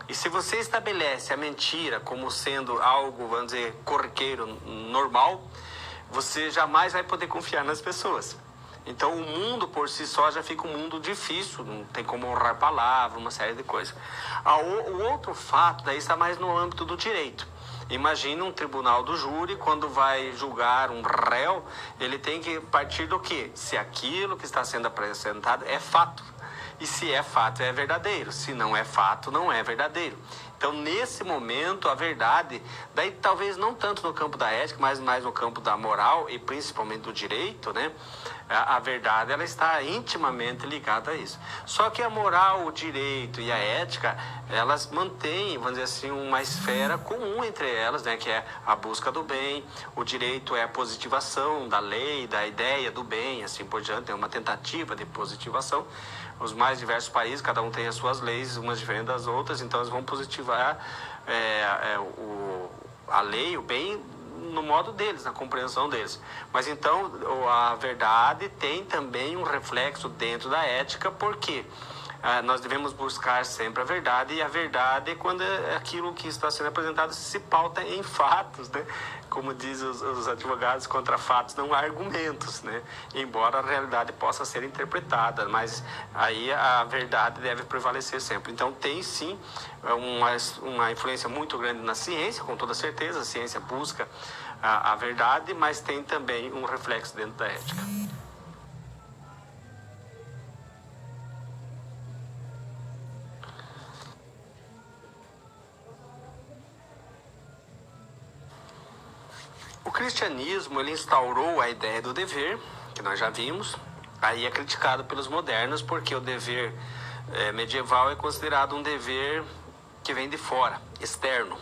E se você estabelece a mentira como sendo algo, vamos dizer, corriqueiro, normal, você jamais vai poder confiar nas pessoas. Então o mundo por si só já fica um mundo difícil, não tem como honrar palavra, uma série de coisas. O outro fato daí está mais no âmbito do direito. Imagina um tribunal do júri, quando vai julgar um réu, ele tem que partir do quê? Se aquilo que está sendo apresentado é fato. E se é fato, é verdadeiro. Se não é fato, não é verdadeiro. Então, nesse momento, a verdade, daí talvez não tanto no campo da ética, mas mais no campo da moral e principalmente do direito, né? A verdade, ela está intimamente ligada a isso. Só que a moral, o direito e a ética, elas mantêm, vamos dizer assim, uma esfera comum entre elas, né? Que é a busca do bem. O direito é a positivação da lei, da ideia do bem, assim por diante, é uma tentativa de positivação. Os mais diversos países, cada um tem as suas leis, umas diferentes das outras, então eles vão positivar a lei, o bem, no modo deles, na compreensão deles. Mas então a verdade tem também um reflexo dentro da ética, porque nós devemos buscar sempre a verdade, e a verdade é quando aquilo que está sendo apresentado se pauta em fatos, né? Como diz os advogados, contra fatos não há argumentos, né? Embora a realidade possa ser interpretada, mas aí a verdade deve prevalecer sempre. Então tem sim uma influência muito grande na ciência, com toda certeza, a ciência busca a verdade, mas tem também um reflexo dentro da ética. O cristianismo, ele instaurou a ideia do dever, que nós já vimos, aí é criticado pelos modernos, porque o dever medieval é considerado um dever que vem de fora, externo.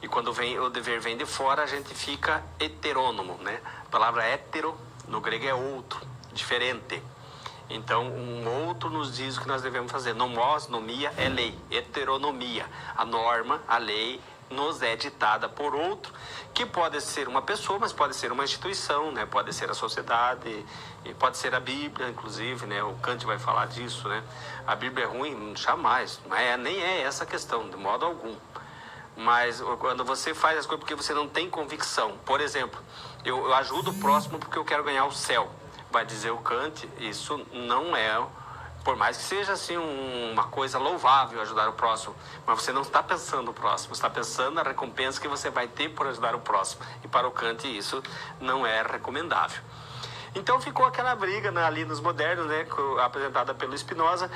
E quando o dever vem de fora, a gente fica heterônomo, né? A palavra hétero, no grego, é outro, diferente. Então, um outro nos diz o que nós devemos fazer. Nomos, nomia, é lei. Heteronomia, a norma, a lei, nos é ditada por outro, que pode ser uma pessoa, mas pode ser uma instituição, né? Pode ser a sociedade, e pode ser a Bíblia, inclusive, né? O Kant vai falar disso, né? A Bíblia é ruim? Jamais, nem é essa a questão, de modo algum. Mas quando você faz as coisas porque você não tem convicção, por exemplo, eu ajudo o próximo porque eu quero ganhar o céu, vai dizer o Kant, isso não é, por mais que seja assim uma coisa louvável ajudar o próximo, mas você não está pensando no próximo, está pensando na recompensa que você vai ter por ajudar o próximo, e para o Kant isso não é recomendável. Então ficou aquela briga, né, ali nos modernos, né, apresentada pelo Spinoza.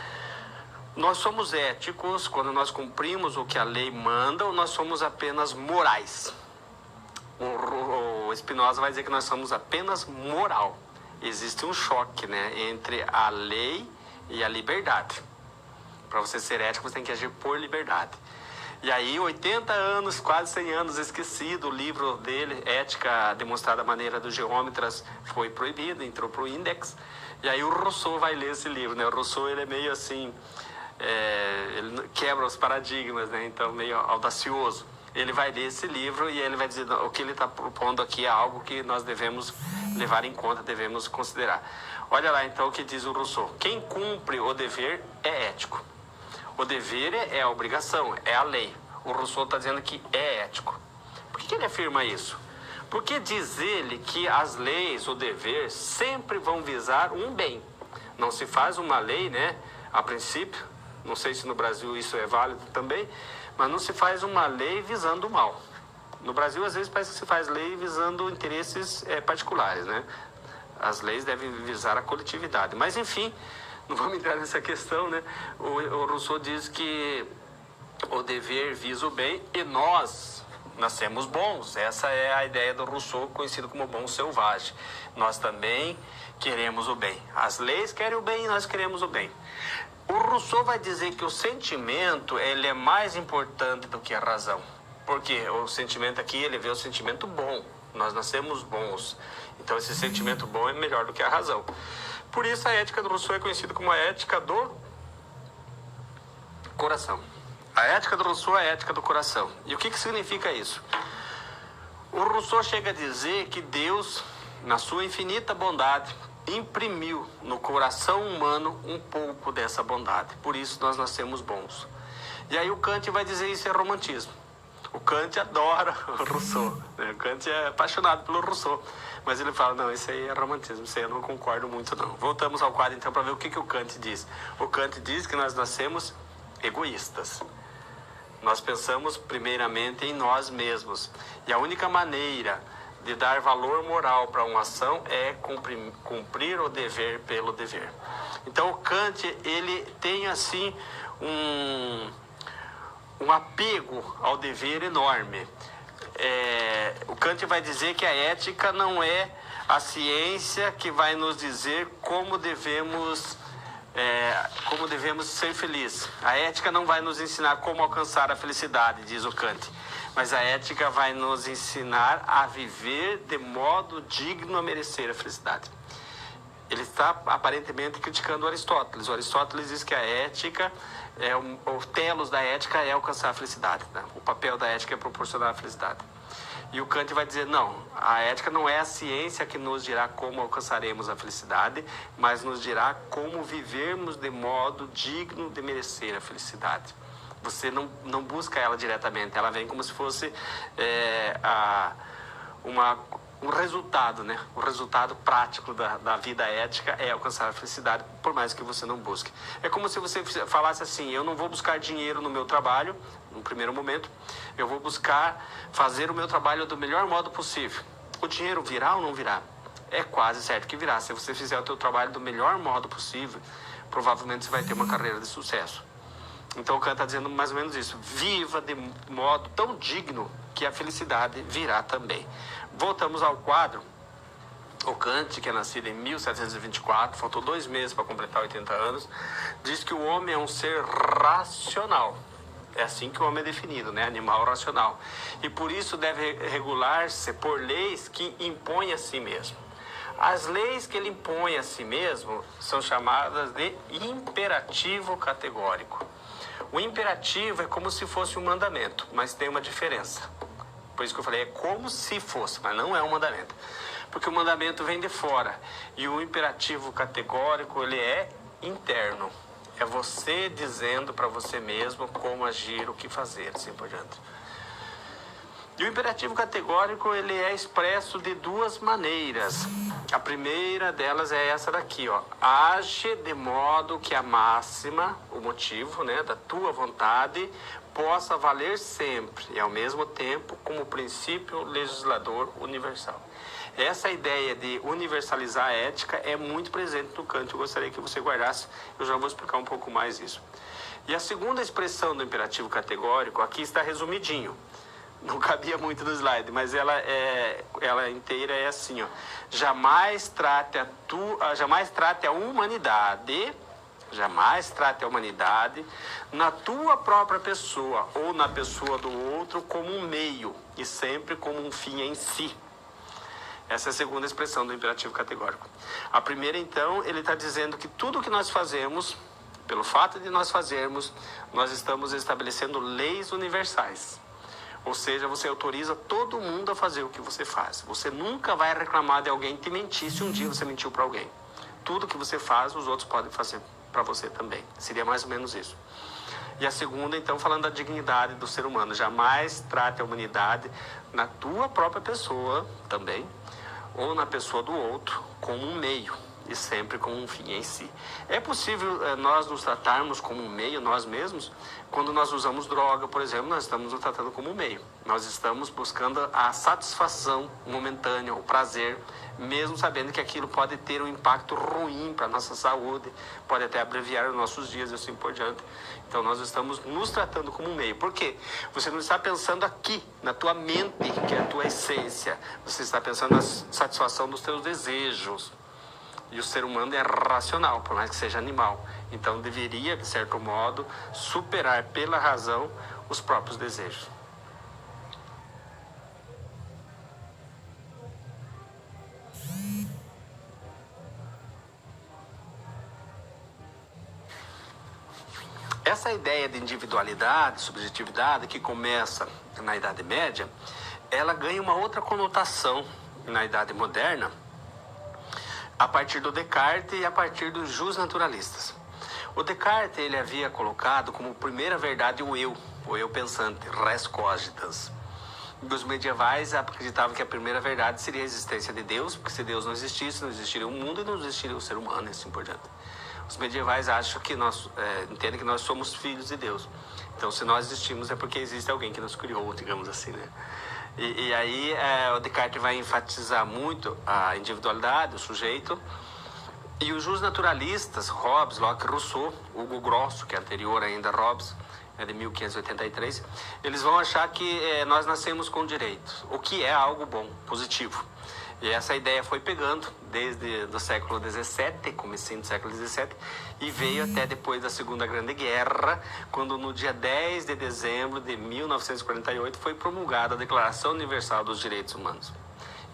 Nós somos éticos quando nós cumprimos o que a lei manda, ou nós somos apenas morais? O Spinoza vai dizer que nós somos apenas moral. Existe um choque, né, entre a lei e a liberdade. Para você ser ético, você tem que agir por liberdade. E aí, 80 anos, quase 100 anos esquecido, o livro dele, Ética Demonstrada à Maneira dos Geômetras, foi proibido, entrou para o Index. E aí o Rousseau vai ler esse livro, né? O Rousseau, ele é meio assim, ele quebra os paradigmas, né? Então, meio audacioso. Ele vai ler esse livro e ele vai dizer, o que ele está propondo aqui é algo que nós devemos levar em conta, devemos considerar. Olha lá, então, o que diz o Rousseau. Quem cumpre o dever é ético. O dever é a obrigação, é a lei. O Rousseau está dizendo que é ético. Por que ele afirma isso? Porque diz ele que as leis, o dever, sempre vão visar um bem. Não se faz uma lei, né, a princípio, não sei se no Brasil isso é válido também, mas não se faz uma lei visando o mal. No Brasil, às vezes, parece que se faz lei visando interesses particulares, né? As leis devem visar a coletividade. Mas, enfim, não vamos entrar nessa questão, né? O Rousseau diz que o dever visa o bem e nós nascemos bons. Essa é a ideia do Rousseau, conhecido como bom selvagem. Nós também queremos o bem. As leis querem o bem e nós queremos o bem. O Rousseau vai dizer que o sentimento, ele é mais importante do que a razão. Porque o sentimento aqui, ele vê o sentimento bom. Nós nascemos bons. Então, esse sentimento bom é melhor do que a razão. Por isso, a ética do Rousseau é conhecida como a ética do coração. A ética do Rousseau é a ética do coração. E o que significa isso? O Rousseau chega a dizer que Deus, na sua infinita bondade, imprimiu no coração humano um pouco dessa bondade. Por isso, nós nascemos bons. E aí o Kant vai dizer isso é romantismo. O Kant adora o Rousseau, né? O Kant é apaixonado pelo Rousseau, mas ele fala, não, isso aí é romantismo, isso aí eu não concordo muito não. Voltamos ao quadro então para ver o que o Kant diz. O Kant diz que nós nascemos egoístas. Nós pensamos primeiramente em nós mesmos. E a única maneira de dar valor moral para uma ação é cumprir o dever pelo dever. Então o Kant, ele tem assim um um apego ao dever enorme. O Kant vai dizer que a ética não é a ciência que vai nos dizer como devemos ser felizes. A ética não vai nos ensinar como alcançar a felicidade, diz o Kant. Mas a ética vai nos ensinar a viver de modo digno a merecer a felicidade. Ele está aparentemente criticando Aristóteles. O Aristóteles diz que a ética, o telos da ética é alcançar a felicidade, né? O papel da ética é proporcionar a felicidade. E o Kant vai dizer, não, a ética não é a ciência que nos dirá como alcançaremos a felicidade, mas nos dirá como vivermos de modo digno de merecer a felicidade. Você não busca ela diretamente, ela vem como se fosse um resultado, né? O resultado prático da vida ética é alcançar a felicidade, por mais que você não busque. É como se você falasse assim, eu não vou buscar dinheiro no meu trabalho, no primeiro momento, eu vou buscar fazer o meu trabalho do melhor modo possível. O dinheiro virá ou não virá? É quase certo que virá. Se você fizer o teu trabalho do melhor modo possível, provavelmente você vai ter uma carreira de sucesso. Então o Kant está dizendo mais ou menos isso. Viva de modo tão digno que a felicidade virá também. Voltamos ao quadro. O Kant, que é nascido em 1724, faltou 2 meses para completar 80 anos, diz que o homem é um ser racional. É assim que o homem é definido, né? Animal racional. E por isso deve regular-se por leis que impõe a si mesmo. As leis que ele impõe a si mesmo são chamadas de imperativo categórico. O imperativo é como se fosse um mandamento, mas tem uma diferença. Por isso que eu falei, é como se fosse, mas não é um mandamento. Porque o mandamento vem de fora. E o imperativo categórico, ele é interno. É você dizendo para você mesmo como agir, o que fazer, assim por diante. E o imperativo categórico, ele é expresso de 2 maneiras. A primeira delas é essa daqui, ó. Age de modo que a máxima, o motivo, né, da tua vontade, possa valer sempre e, ao mesmo tempo, como princípio legislador universal. Essa ideia de universalizar a ética é muito presente no Kant. Eu gostaria que você guardasse, eu já vou explicar um pouco mais isso. E a segunda expressão do imperativo categórico, aqui está resumidinho. Não cabia muito no slide, mas ela inteira é assim, ó. Jamais trate a humanidade na tua própria pessoa ou na pessoa do outro como um meio e sempre como um fim em si. Essa é a segunda expressão do imperativo categórico. A primeira, então, ele está dizendo que tudo o que nós fazemos, pelo fato de nós fazermos, nós estamos estabelecendo leis universais. Ou seja, você autoriza todo mundo a fazer o que você faz. Você nunca vai reclamar de alguém que te mentir se um dia você mentiu para alguém. Tudo que você faz, os outros podem fazer para você também. Seria mais ou menos isso. E a segunda, então, falando da dignidade do ser humano. Jamais trate a humanidade na tua própria pessoa também, ou na pessoa do outro, como um meio e sempre como um fim em si. É possível nós nos tratarmos como um meio, nós mesmos? Quando nós usamos droga, por exemplo, nós estamos nos tratando como um meio. Nós estamos buscando a satisfação momentânea, o prazer, mesmo sabendo que aquilo pode ter um impacto ruim para a nossa saúde, pode até abreviar os nossos dias e assim por diante. Então nós estamos nos tratando como um meio. Por quê? Você não está pensando aqui, na tua mente, que é a tua essência. Você está pensando na satisfação dos teus desejos. E o ser humano é racional, por mais que seja animal. Então deveria, de certo modo, superar pela razão os próprios desejos. Essa ideia de individualidade, subjetividade, que começa na Idade Média, ela ganha uma outra conotação na Idade Moderna, a partir do Descartes e a partir dos justnaturalistas. O Descartes, ele havia colocado como primeira verdade o eu pensante, res cogitans. Os medievais acreditavam que a primeira verdade seria a existência de Deus, porque se Deus não existisse, não existiria o mundo e não existiria o ser humano e assim por diante. Os medievais acham que entendem que nós somos filhos de Deus. Então, se nós existimos é porque existe alguém que nos criou, digamos assim, né? E aí o Descartes vai enfatizar muito a individualidade, o sujeito. E os justnaturalistas, Hobbes, Locke, Rousseau, Hugo Grosso, que é anterior ainda a Hobbes, é de 1583, eles vão achar que nós nascemos com direitos, o que é algo bom, positivo. E essa ideia foi pegando desde o século XVII, comecinho do século XVII, e veio até depois da Segunda Grande Guerra, quando no dia 10 de dezembro de 1948 foi promulgada a Declaração Universal dos Direitos Humanos.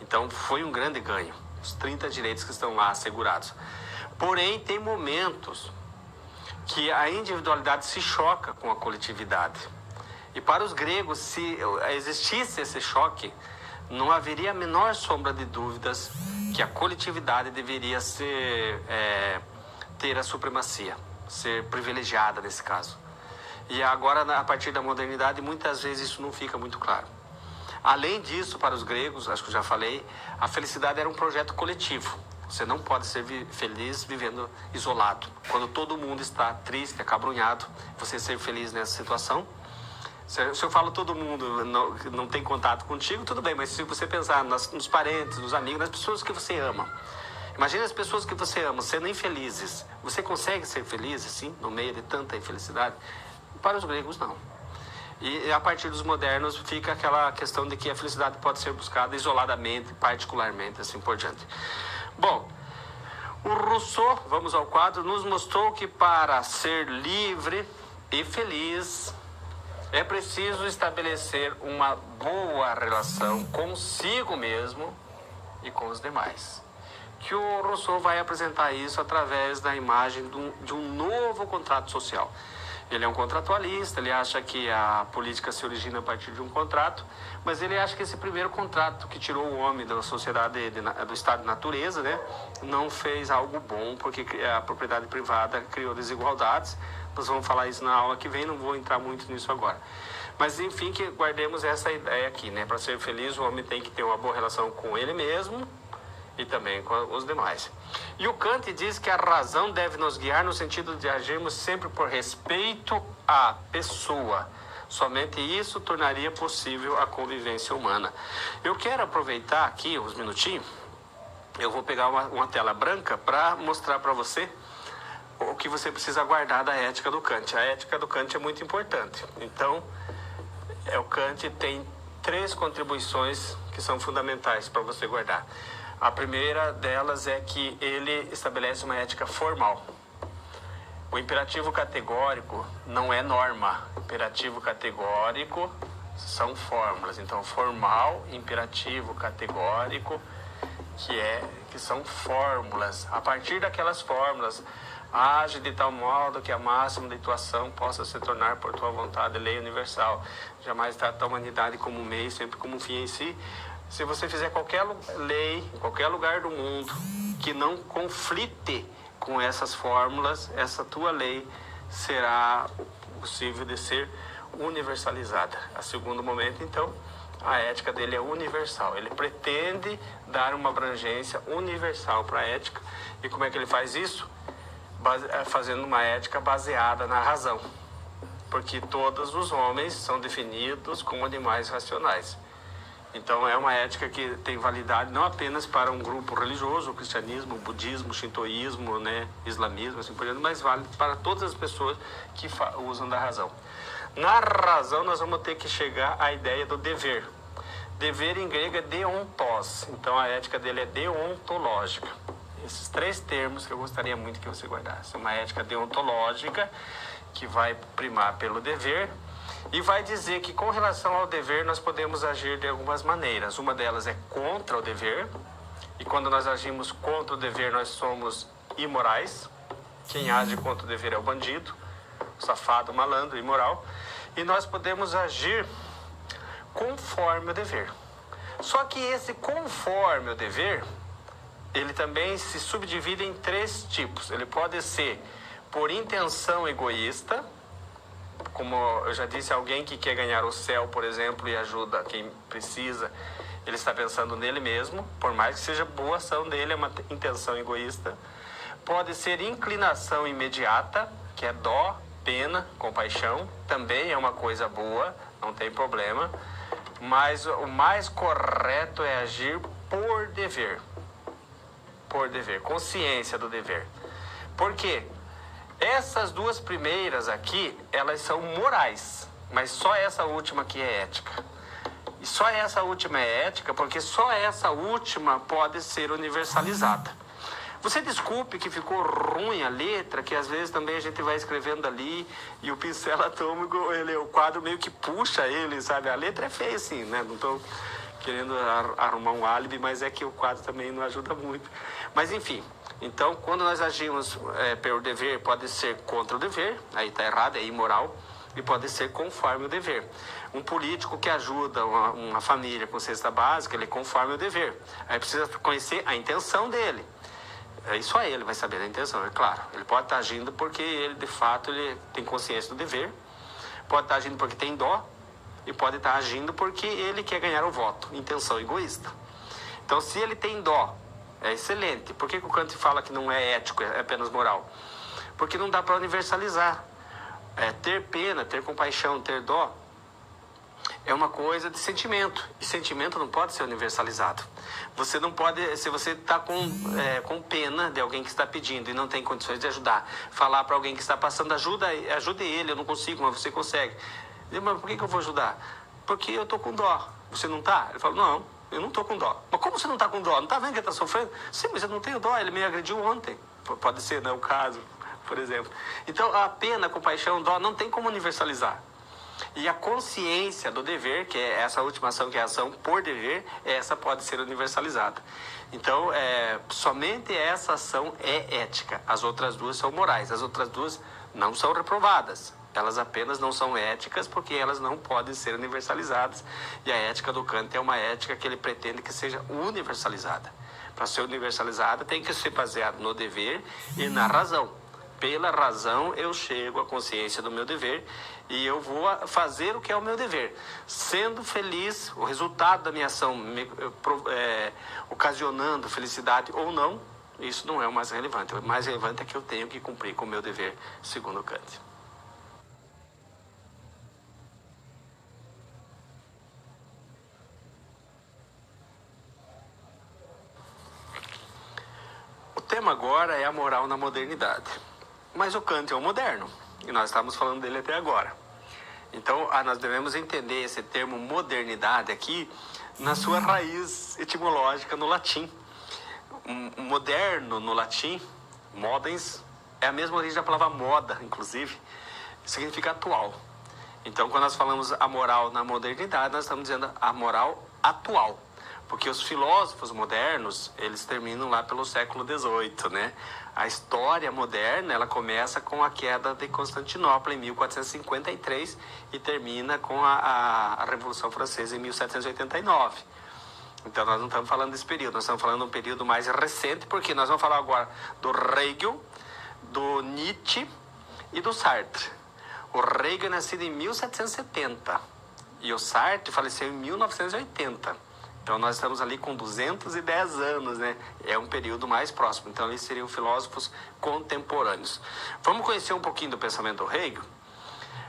Então foi um grande ganho, os 30 direitos que estão lá assegurados. Porém, tem momentos que a individualidade se choca com a coletividade. E para os gregos, se existisse esse choque, não haveria a menor sombra de dúvidas que a coletividade deveria ter a supremacia, ser privilegiada nesse caso. E agora, a partir da modernidade, muitas vezes isso não fica muito claro. Além disso, para os gregos, acho que eu já falei, a felicidade era um projeto coletivo. Você não pode ser feliz vivendo isolado. Quando todo mundo está triste, acabrunhado, você ser feliz nessa situação. Se eu falo todo mundo não tem contato contigo, tudo bem, mas se você pensar nos parentes, nos amigos, nas pessoas que você ama. Imagina as pessoas que você ama sendo infelizes. Você consegue ser feliz assim, no meio de tanta infelicidade? Para os gregos, não. E a partir dos modernos fica aquela questão de que a felicidade pode ser buscada isoladamente, particularmente, assim por diante. Bom, o Rousseau, vamos ao quadro, nos mostrou que para ser livre e feliz é preciso estabelecer uma boa relação consigo mesmo e com os demais. Que o Rousseau vai apresentar isso através da imagem de um novo contrato social. Ele é um contratualista, ele acha que a política se origina a partir de um contrato, mas ele acha que esse primeiro contrato que tirou o homem da sociedade, do estado de natureza, né, não fez algo bom, porque a propriedade privada criou desigualdades. Nós vamos falar isso na aula que vem, não vou entrar muito nisso agora. Mas, enfim, que guardemos essa ideia aqui, né? Para ser feliz, o homem tem que ter uma boa relação com ele mesmo e também com os demais. E o Kant diz que a razão deve nos guiar no sentido de agirmos sempre por respeito à pessoa. Somente isso tornaria possível a convivência humana. Eu quero aproveitar aqui uns minutinhos, eu vou pegar uma tela branca para mostrar para você o que você precisa guardar da ética do Kant. A ética do Kant é muito importante. Então, o Kant tem 3 contribuições que são fundamentais para você guardar. A primeira delas é que ele estabelece uma ética formal. O imperativo categórico não é norma. Imperativo categórico são fórmulas. Então, formal, imperativo categórico, que são fórmulas. A partir daquelas fórmulas, age de tal modo que a máxima de tua ação possa se tornar por tua vontade lei universal. Jamais trata a humanidade como um meio, sempre como um fim em si. Se você fizer qualquer lei, em qualquer lugar do mundo, que não conflite com essas fórmulas, essa tua lei será possível de ser universalizada. A segundo momento, então, a ética dele é universal. Ele pretende dar uma abrangência universal para a ética. E como é que ele faz isso? Fazendo uma ética baseada na razão. Porque todos os homens são definidos como animais racionais. Então é uma ética que tem validade não apenas para um grupo religioso, o cristianismo, o budismo, o shintoísmo, né, islamismo, assim por diante, mas vale para todas as pessoas que usam da razão. Na razão nós vamos ter que chegar à ideia do dever. Dever em grego é deontos, então a ética dele é deontológica. Esses 3 termos que eu gostaria muito que você guardasse. Uma ética deontológica, que vai primar pelo dever, e vai dizer que com relação ao dever nós podemos agir de algumas maneiras. Uma delas é contra o dever, e quando nós agimos contra o dever nós somos imorais. Quem age contra o dever é o bandido, o safado, o malandro, o imoral. E nós podemos agir conforme o dever. Só que esse conforme o dever, ele também se subdivide em 3 tipos. Ele pode ser por intenção egoísta, como eu já disse, alguém que quer ganhar o céu, por exemplo, e ajuda quem precisa, ele está pensando nele mesmo, por mais que seja boa ação dele, é uma intenção egoísta. Pode ser inclinação imediata, que é dó, pena, compaixão, também é uma coisa boa, não tem problema, mas o mais correto é agir por dever. Por dever, consciência do dever. Por quê? Essas duas primeiras aqui, elas são morais, mas só essa última aqui é ética. E só essa última é ética, porque só essa última pode ser universalizada. Você desculpe que ficou ruim a letra, que às vezes também a gente vai escrevendo ali e o pincel atômico, o quadro meio que puxa ele, sabe? A letra é feia assim, né? Não estou querendo arrumar um álibi, mas é que o quadro também não ajuda muito. Mas enfim, então quando nós agimos pelo dever, pode ser contra o dever, aí está errado, é imoral, e pode ser conforme o dever. Um político que ajuda uma família com cesta básica, ele é conforme o dever. Aí precisa conhecer a intenção dele. Isso só ele vai saber da intenção, é claro. Ele pode estar agindo porque ele, de fato, ele tem consciência do dever. Pode estar agindo porque tem dó. E pode estar agindo porque ele quer ganhar o voto. Intenção egoísta. Então, se ele tem dó, é excelente. Por que o Kant fala que não é ético, é apenas moral? Porque não dá para universalizar. Ter pena, ter compaixão, ter dó, é uma coisa de sentimento. E sentimento não pode ser universalizado. Você não pode, se você está com pena de alguém que está pedindo e não tem condições de ajudar, falar para alguém que está passando, ajude ele, eu não consigo, mas você consegue. Mas por que eu vou ajudar? Porque eu estou com dó. Você não está? Ele fala, não, eu não estou com dó. Mas como você não está com dó? Não está vendo que ele está sofrendo? Sim, mas eu não tenho dó, ele me agrediu ontem. Pode ser, né, o caso, por exemplo. Então, a pena, a compaixão, dó, não tem como universalizar. E a consciência do dever, que é essa última ação, que é a ação por dever, essa pode ser universalizada. Então, somente essa ação é ética. As outras duas são morais. As outras duas não são reprovadas. Elas apenas não são éticas porque elas não podem ser universalizadas. E a ética do Kant é uma ética que ele pretende que seja universalizada. Para ser universalizada, tem que ser baseada no dever e na razão. Pela razão, eu chego à consciência do meu dever e eu vou fazer o que é o meu dever. Sendo feliz, o resultado da minha ação ocasionando felicidade ou não, isso não é o mais relevante. O mais relevante é que eu tenho que cumprir com o meu dever, segundo Kant. O tema agora é a moral na modernidade. Mas o Kant é um moderno, e nós estamos falando dele até agora. Então, nós devemos entender esse termo modernidade aqui na sua raiz etimológica no latim. Moderno no latim, modens, é a mesma origem da palavra moda, inclusive, significa atual. Então, quando nós falamos a moral na modernidade, nós estamos dizendo a moral atual. Porque os filósofos modernos, eles terminam lá pelo século XVIII, né? A história moderna, ela começa com a queda de Constantinopla em 1453 e termina com a Revolução Francesa em 1789. Então, nós não estamos falando desse período, nós estamos falando de um período mais recente, porque nós vamos falar agora do Hegel, do Nietzsche e do Sartre. O Hegel é nascido em 1770 e o Sartre faleceu em 1980. Então, nós estamos ali com 210 anos, né? É um período mais próximo. Então, eles seriam filósofos contemporâneos. Vamos conhecer um pouquinho do pensamento do Hegel?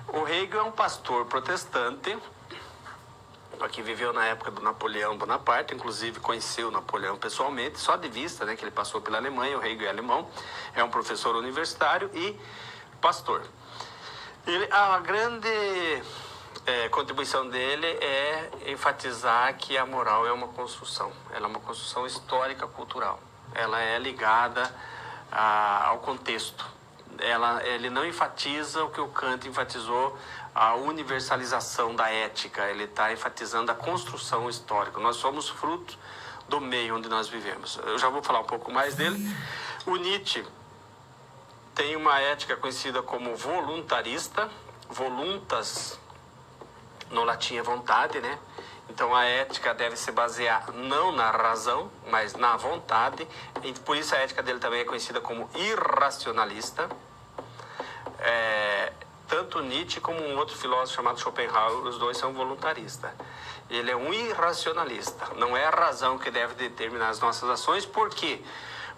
O Hegel é um pastor protestante, que viveu na época do Napoleão Bonaparte, inclusive conheceu Napoleão pessoalmente, só de vista, né? Que ele passou pela Alemanha, o Hegel é alemão, é um professor universitário e pastor. A grande contribuição dele é enfatizar que a moral é uma construção. Ela é uma construção histórica, cultural. Ela é ligada ao contexto. Ele não enfatiza o que o Kant enfatizou, a universalização da ética. Ele está enfatizando a construção histórica. Nós somos fruto do meio onde nós vivemos. Eu já vou falar um pouco mais dele. O Nietzsche tem uma ética conhecida como voluntarista. Voluntas no latim é vontade, né? Então a ética deve se basear não na razão, mas na vontade. E por isso a ética dele também é conhecida como irracionalista. Tanto Nietzsche como um outro filósofo chamado Schopenhauer, os dois são voluntaristas. Ele é um irracionalista. Não é a razão que deve determinar as nossas ações. Por quê?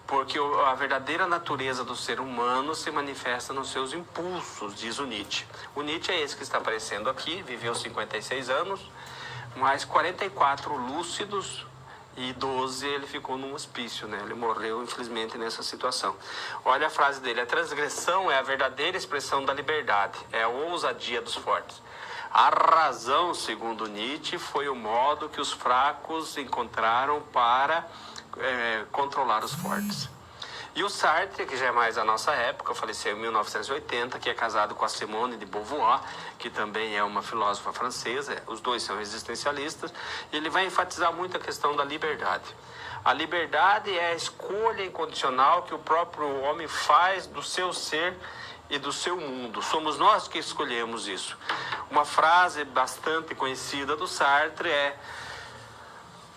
Porque a verdadeira natureza do ser humano se manifesta nos seus impulsos, diz o Nietzsche. O Nietzsche é esse que está aparecendo aqui, viveu 56 anos, mas 44 lúcidos e 12 ele ficou num hospício, né? Ele morreu, infelizmente, nessa situação. Olha a frase dele: a transgressão é a verdadeira expressão da liberdade, é a ousadia dos fortes. A razão, segundo Nietzsche, foi o modo que os fracos encontraram para controlar os fortes. E o Sartre, que já é mais a nossa época, faleceu em 1980, que é casado com a Simone de Beauvoir, que também é uma filósofa francesa, os dois são existencialistas, e ele vai enfatizar muito a questão da liberdade. A liberdade é a escolha incondicional que o próprio homem faz do seu ser e do seu mundo. Somos nós que escolhemos isso. Uma frase bastante conhecida do Sartre é: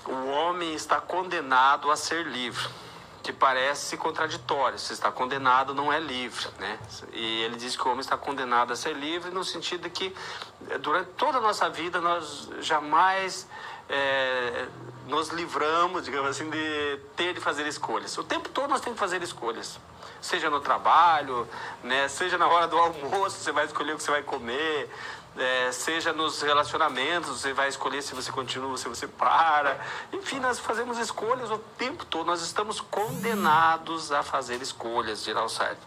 o homem está condenado a ser livre, que parece contraditório. Se está condenado, não é livre, né? E ele diz que o homem está condenado a ser livre no sentido de que durante toda a nossa vida nós jamais nos livramos, digamos assim, de ter de fazer escolhas. O tempo todo nós temos que fazer escolhas. Seja no trabalho, né? Seja na hora do almoço, você vai escolher o que você vai comer. Seja nos relacionamentos, você vai escolher se você continua, se você para. Enfim, nós fazemos escolhas o tempo todo. Nós estamos condenados a fazer escolhas, dirá o Sartre.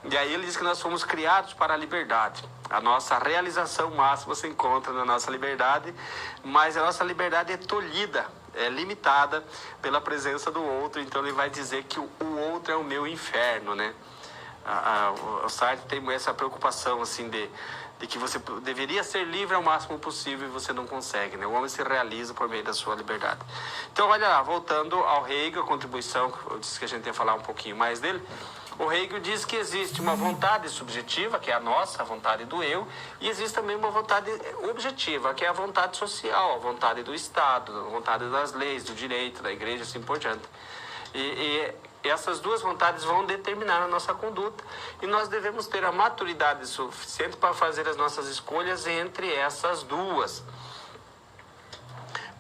E aí ele diz que nós fomos criados para a liberdade. A nossa realização máxima se encontra na nossa liberdade, mas a nossa liberdade é tolhida, é limitada pela presença do outro. Então ele vai dizer que o outro é o meu inferno, né? O Sartre tem essa preocupação assim de que você deveria ser livre ao máximo possível e você não consegue, né? O homem se realiza por meio da sua liberdade. Então, olha lá, voltando ao Hegel, a contribuição, eu disse que a gente ia falar um pouquinho mais dele. O Hegel diz que existe uma vontade subjetiva, que é a nossa, a vontade do eu, e existe também uma vontade objetiva, que é a vontade social, a vontade do Estado, a vontade das leis, do direito, da igreja, assim por diante. E essas duas vontades vão determinar a nossa conduta e nós devemos ter a maturidade suficiente para fazer as nossas escolhas entre essas duas.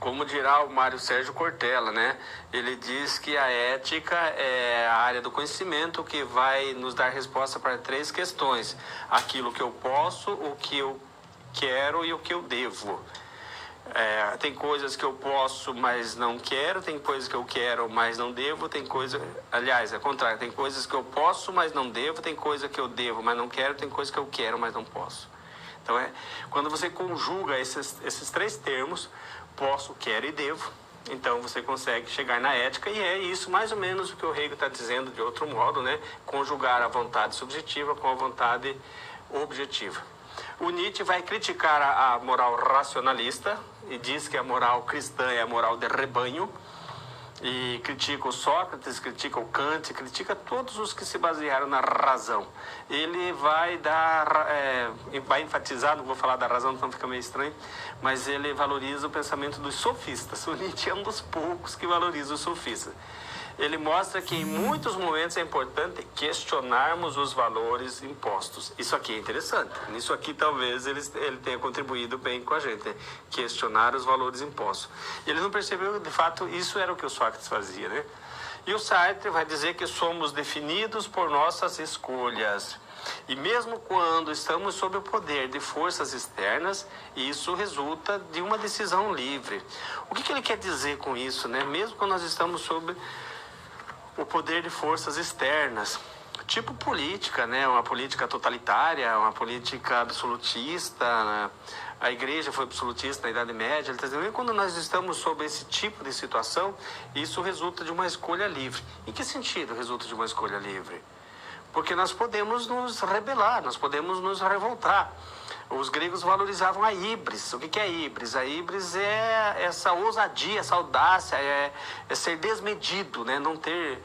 Como dirá o Mário Sérgio Cortella, né? Ele diz que a ética é a área do conhecimento que vai nos dar resposta para 3 questões: aquilo que eu posso, o que eu quero e o que eu devo. Tem coisas que eu posso, mas não quero, tem coisas que eu quero, mas não devo, tem coisas... Aliás, é o contrário, tem coisas que eu posso, mas não devo, tem coisas que eu devo, mas não quero, tem coisas que eu quero, mas não posso. Então, quando você conjuga esses 3 termos, posso, quero e devo, então você consegue chegar na ética, e é isso mais ou menos o que o Hegel está dizendo de outro modo, né? Conjugar a vontade subjetiva com a vontade objetiva. O Nietzsche vai criticar a moral racionalista e diz que a moral cristã é a moral de rebanho, e critica o Sócrates, critica o Kant, critica todos os que se basearam na razão. Ele vai vai enfatizar, não vou falar da razão, então fica meio estranho, mas ele valoriza o pensamento dos sofistas. O Nietzsche é um dos poucos que valoriza os sofistas. Ele mostra que em muitos momentos é importante questionarmos os valores impostos. Isso aqui é interessante. Nisso aqui talvez ele tenha contribuído bem com a gente, né? Questionar os valores impostos. Ele não percebeu, de fato, isso era o que o Sócrates fazia, né? E o Sartre vai dizer que somos definidos por nossas escolhas. E mesmo quando estamos sob o poder de forças externas, isso resulta de uma decisão livre. O que ele quer dizer com isso, né? Mesmo quando nós estamos sob o poder de forças externas, tipo política, né? Uma política totalitária, uma política absolutista, né? A igreja foi absolutista na Idade Média. Ele está dizendo que quando nós estamos sob esse tipo de situação, isso resulta de uma escolha livre. Em que sentido resulta de uma escolha livre? Porque nós podemos nos rebelar, nós podemos nos revoltar. Os gregos valorizavam a híbris. O que é híbris? A híbris é essa ousadia, essa audácia, é ser desmedido, né? Não ter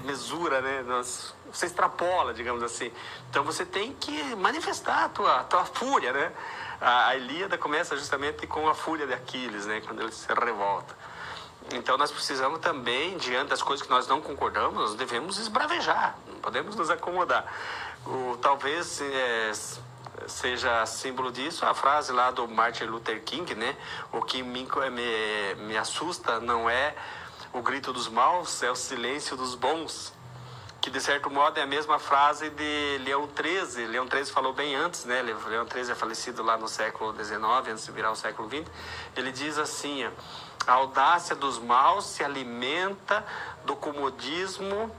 mesura, né? Você extrapola, digamos assim. Então você tem que manifestar a tua fúria, né? A Ilíada começa justamente com a fúria de Aquiles, né? Quando ele se revolta. Então nós precisamos também, diante das coisas que nós não concordamos, nós devemos esbravejar, não podemos nos acomodar. Talvez seja símbolo disso a frase lá do Martin Luther King, né? O que me assusta não é o grito dos maus, é o silêncio dos bons. Que de certo modo é a mesma frase de Leão XIII. Leão XIII falou bem antes, né? Leão XIII é falecido lá no século XIX, antes de virar o século XX. Ele diz assim: A audácia dos maus se alimenta do comodismo,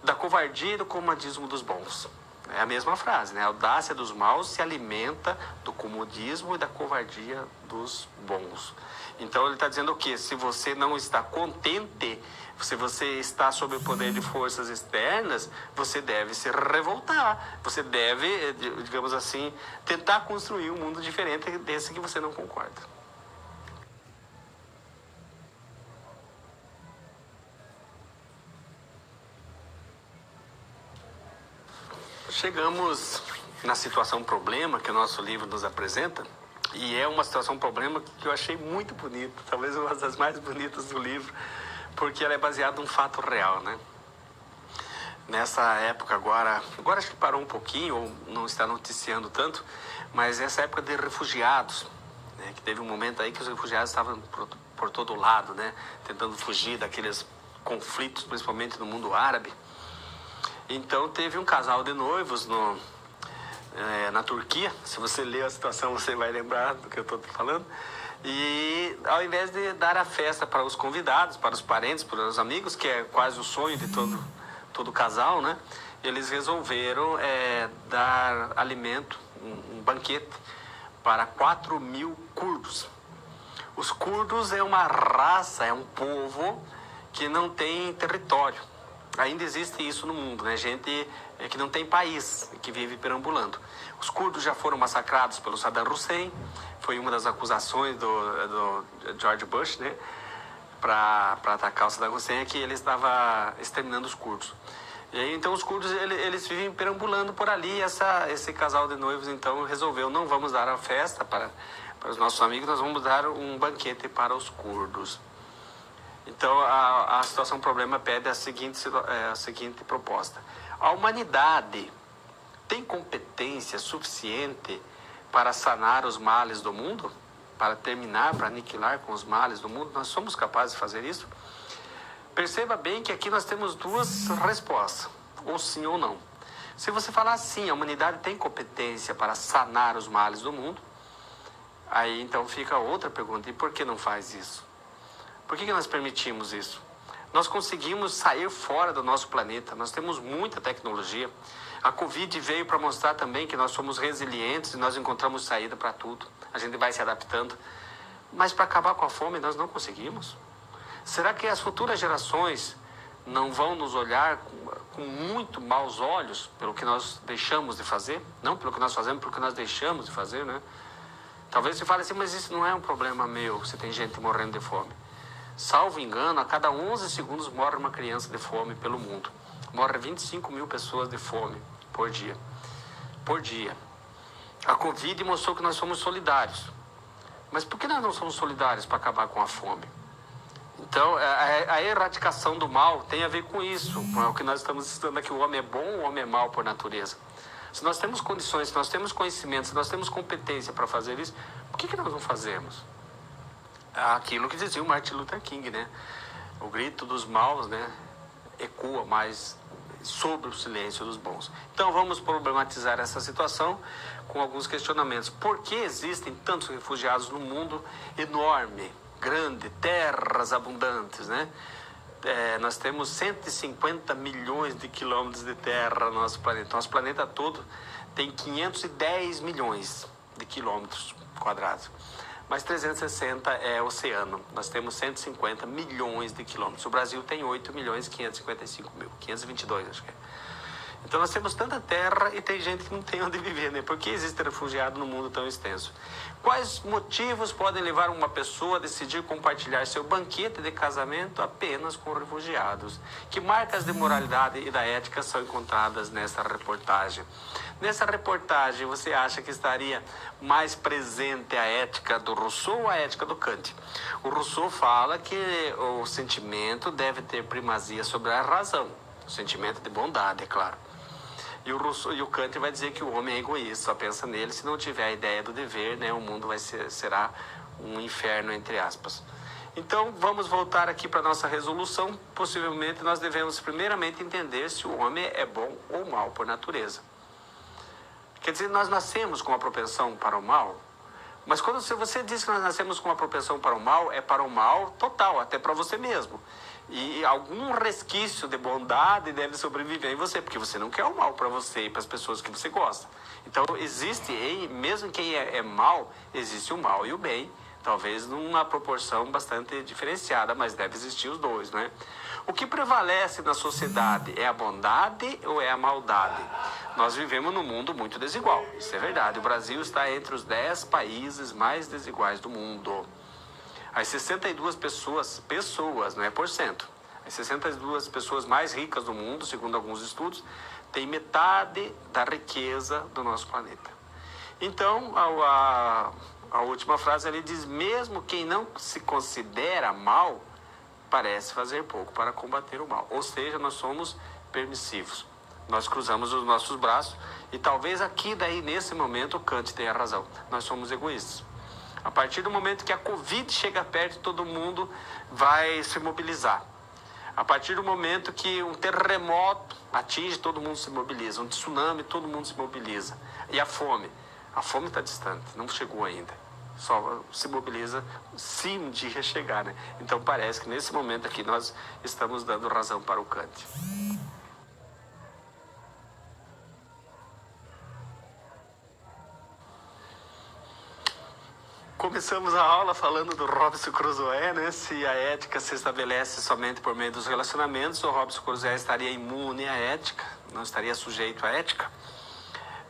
da covardia e do comodismo dos bons. É a mesma frase, né? A audácia dos maus se alimenta do comodismo e da covardia dos bons. Então ele está dizendo o quê? Se você não está contente, se você está sob o poder de forças externas, você deve se revoltar. Você deve, digamos assim, tentar construir um mundo diferente desse que você não concorda. Chegamos na situação problema que o nosso livro nos apresenta, e é uma situação problema que eu achei muito bonita, talvez uma das mais bonitas do livro, porque ela é baseada em um fato real, né? Nessa época agora acho que parou um pouquinho, ou não está noticiando tanto, mas essa época de refugiados, né? Que teve um momento aí que os refugiados estavam por todo lado, né? Tentando fugir daqueles conflitos, principalmente no mundo árabe. Então teve um casal de noivos na Turquia. Se você ler a situação, você vai lembrar do que eu estou falando. E ao invés de dar a festa para os convidados, para os parentes, para os amigos, que é quase o sonho de todo casal, né? Eles resolveram dar alimento, um banquete, para 4.000 curdos. Os curdos é uma raça, é um povo que não tem território. Ainda existe isso no mundo, né? Gente que não tem país, que vive perambulando. Os curdos já foram massacrados pelo Saddam Hussein, foi uma das acusações do George Bush, né? Para atacar o Saddam Hussein, que ele estava exterminando os curdos. E aí, então, os curdos, eles vivem perambulando por ali. Esse casal de noivos, então, resolveu, não vamos dar a festa para os nossos amigos, nós vamos dar um banquete para os curdos. Então, a situação problema pede a seguinte proposta. A humanidade tem competência suficiente para sanar os males do mundo? Para terminar, para aniquilar com os males do mundo? Nós somos capazes de fazer isso? Perceba bem que aqui nós temos duas respostas, ou sim ou não. Se você falar sim, a humanidade tem competência para sanar os males do mundo, aí então fica outra pergunta, e por que não faz isso? Por que nós permitimos isso? Nós conseguimos sair fora do nosso planeta, nós temos muita tecnologia. A Covid veio para mostrar também que nós somos resilientes e nós encontramos saída para tudo. A gente vai se adaptando. Mas para acabar com a fome nós não conseguimos? Será que as futuras gerações não vão nos olhar com muito maus olhos pelo que nós deixamos de fazer? Não pelo que nós fazemos, pelo que nós deixamos de fazer, né? Talvez você fale assim, mas isso não é um problema meu, se tem gente morrendo de fome. Salvo engano, a cada 11 segundos morre uma criança de fome pelo mundo. Morre 25.000 pessoas de fome por dia. Por dia. A Covid mostrou que nós somos solidários. Mas por que nós não somos solidários para acabar com a fome? Então, a erradicação do mal tem a ver com isso. É o que nós estamos estudando aqui. O homem é bom, o homem é mau por natureza. Se nós temos condições, se nós temos conhecimento, se nós temos competência para fazer isso, por que nós não fazemos? Aquilo que dizia o Martin Luther King, né? O grito dos maus, né, ecoa mais sobre o silêncio dos bons. Então vamos problematizar essa situação com alguns questionamentos. Por que existem tantos refugiados no mundo enorme, grande, terras abundantes, né? Nós temos 150 milhões de quilômetros de terra no nosso planeta. Nosso planeta todo tem 510 milhões de quilômetros quadrados. Mas 360 é oceano. Nós temos 150 milhões de quilômetros. O Brasil tem 8 milhões e 555 mil. 522, acho que é. Então nós temos tanta terra e tem gente que não tem onde viver, né? Por que existe refugiado no mundo tão extenso? Quais motivos podem levar uma pessoa a decidir compartilhar seu banquete de casamento apenas com refugiados? Que marcas de moralidade e da ética são encontradas nessa reportagem? Nessa reportagem, você acha que estaria mais presente a ética do Rousseau ou a ética do Kant? O Rousseau fala que o sentimento deve ter primazia sobre a razão. O sentimento de bondade, é claro. E o Kant vai dizer que o homem é egoísta, só pensa nele. Se não tiver a ideia do dever, né, o mundo será um inferno, entre aspas. Então, vamos voltar aqui para a nossa resolução. Possivelmente, nós devemos primeiramente entender se o homem é bom ou mal por natureza. Quer dizer, nós nascemos com a propensão para o mal? Mas quando você diz que nós nascemos com uma propensão para o mal, é para o mal total, até para você mesmo. E algum resquício de bondade deve sobreviver em você, porque você não quer o mal para você e para as pessoas que você gosta. Então, existe, mesmo quem é mal, existe o mal e o bem, talvez numa proporção bastante diferenciada, mas deve existir os dois, né? O que prevalece na sociedade é a bondade ou é a maldade? Nós vivemos num mundo muito desigual, isso é verdade. O Brasil está entre os 10 países mais desiguais do mundo. As 62 pessoas, não é por cento, as 62 pessoas mais ricas do mundo, segundo alguns estudos, têm metade da riqueza do nosso planeta. Então, a última frase ali diz, mesmo quem não se considera mal, parece fazer pouco para combater o mal. Ou seja, nós somos permissivos. Nós cruzamos os nossos braços e talvez aqui, daí, nesse momento, o Kant tenha razão. Nós somos egoístas. A partir do momento que a Covid chega perto, todo mundo vai se mobilizar. A partir do momento que um terremoto atinge, todo mundo se mobiliza. Um tsunami, todo mundo se mobiliza. E a fome? A fome está distante, não chegou ainda. Só se mobiliza se um dia chegar, né? Então parece que nesse momento aqui nós estamos dando razão para o Kant. Começamos a aula falando do Robinson Crusoe, né? Se a ética se estabelece somente por meio dos relacionamentos, o Robinson Crusoe estaria imune à ética, não estaria sujeito à ética.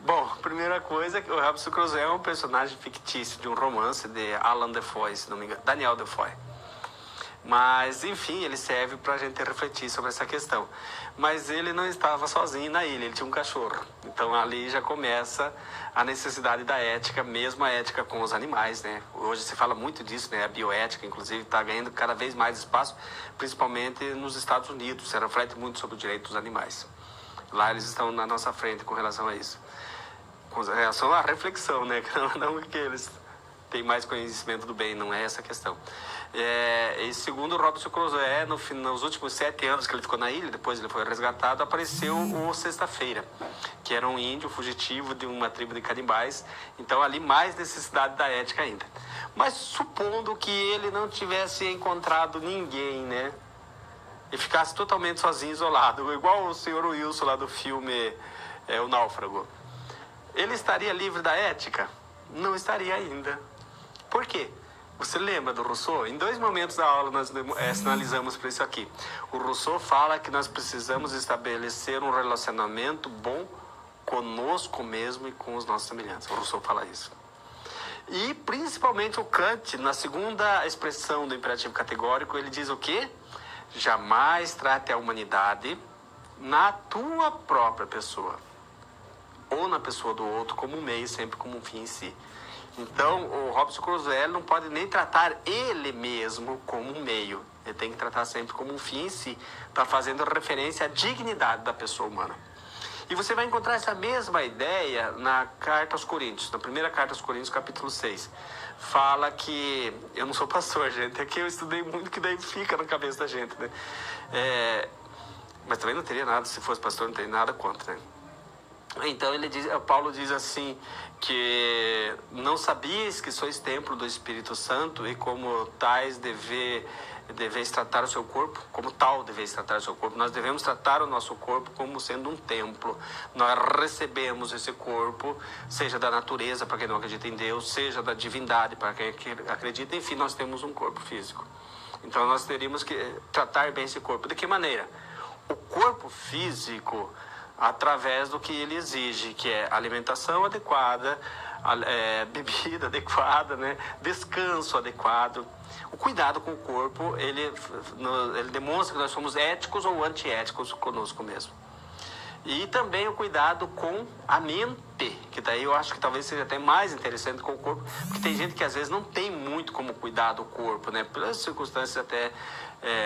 Bom, primeira coisa, que o Robinson Crusoe é um personagem fictício de um romance de Alan Defoe, se não me engano, Daniel Defoe. Mas, enfim, ele serve para a gente refletir sobre essa questão. Mas ele não estava sozinho na ilha, ele tinha um cachorro. Então, ali já começa a necessidade da ética, mesmo a ética com os animais, né? Hoje se fala muito disso, né? A bioética, inclusive, está ganhando cada vez mais espaço, principalmente nos Estados Unidos. Se reflete muito sobre o direito dos animais. Lá eles estão na nossa frente com relação a isso. Com relação à reflexão, né? Não que eles têm mais conhecimento do bem, não é essa a questão. E segundo o Robinson Crusoe, nos últimos 7 anos que ele ficou na ilha, depois ele foi resgatado, apareceu o Sexta-feira, que era um índio fugitivo de uma tribo de canibais. Então ali mais necessidade da ética ainda. Mas supondo que ele não tivesse encontrado ninguém, né? E ficasse totalmente sozinho, isolado, igual o Sr. Wilson lá do filme O Náufrago. Ele estaria livre da ética? Não estaria ainda. Por quê? Você lembra do Rousseau? Em 2 momentos da aula nós sinalizamos para isso aqui. O Rousseau fala que nós precisamos estabelecer um relacionamento bom conosco mesmo e com os nossos semelhantes. O Rousseau fala isso. E principalmente o Kant, na segunda expressão do imperativo categórico, ele diz o quê? Jamais trate a humanidade na tua própria pessoa ou na pessoa do outro como um meio, sempre como um fim em si. Então, o Robinson Crusoe não pode nem tratar ele mesmo como um meio. Ele tem que tratar sempre como um fim em si. Está fazendo referência à dignidade da pessoa humana. E você vai encontrar essa mesma ideia na carta aos Coríntios, na primeira carta aos Coríntios, capítulo 6. Fala que... Eu não sou pastor, gente. É que eu estudei muito, que daí fica na cabeça da gente, né? Mas também não teria nada, se fosse pastor, não teria nada contra, né? Então Paulo diz assim, que não sabias que sois templo do Espírito Santo e como tais deveis tratar o seu corpo, como tal deveis tratar o seu corpo. Nós devemos tratar o nosso corpo como sendo um templo. Nós recebemos esse corpo, seja da natureza para quem não acredita em Deus, seja da divindade para quem acredita, enfim, nós temos um corpo físico. Então nós teríamos que tratar bem esse corpo. De que maneira? O corpo físico, através do que ele exige, que é alimentação adequada, bebida adequada, né? Descanso adequado. O cuidado com o corpo, ele demonstra que nós somos éticos ou antiéticos conosco mesmo. E também o cuidado com a mente, que daí eu acho que talvez seja até mais interessante com o corpo, porque tem gente que às vezes não tem muito como cuidar do corpo, né? Pelas circunstâncias até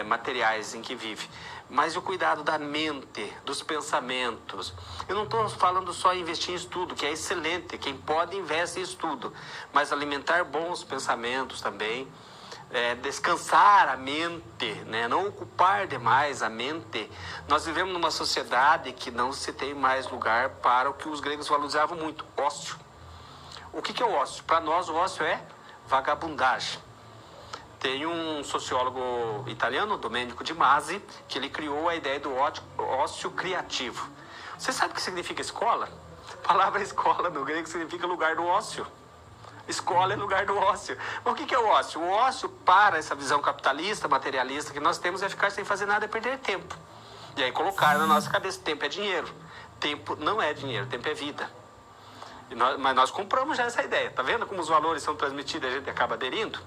materiais em que vive. Mas o cuidado da mente, dos pensamentos. Eu não estou falando só em investir em estudo, que é excelente, quem pode investe em estudo, mas alimentar bons pensamentos também. Descansar a mente, né? Não ocupar demais a mente. Nós vivemos numa sociedade que não se tem mais lugar para o que os gregos valorizavam muito, ócio. O que é o ócio? Para nós, o ócio é vagabundagem. Tem um sociólogo italiano, Domenico Di Masi, que ele criou a ideia do ócio criativo. Você sabe o que significa escola? A palavra escola no grego significa lugar do ócio. Escola é lugar do ócio. Mas o que é o ócio? O ócio, para essa visão capitalista, materialista que nós temos, é ficar sem fazer nada e perder tempo. E aí colocar na nossa cabeça, tempo é dinheiro. Tempo não é dinheiro, tempo é vida. Mas nós compramos já essa ideia. Tá vendo como os valores são transmitidos e a gente acaba aderindo?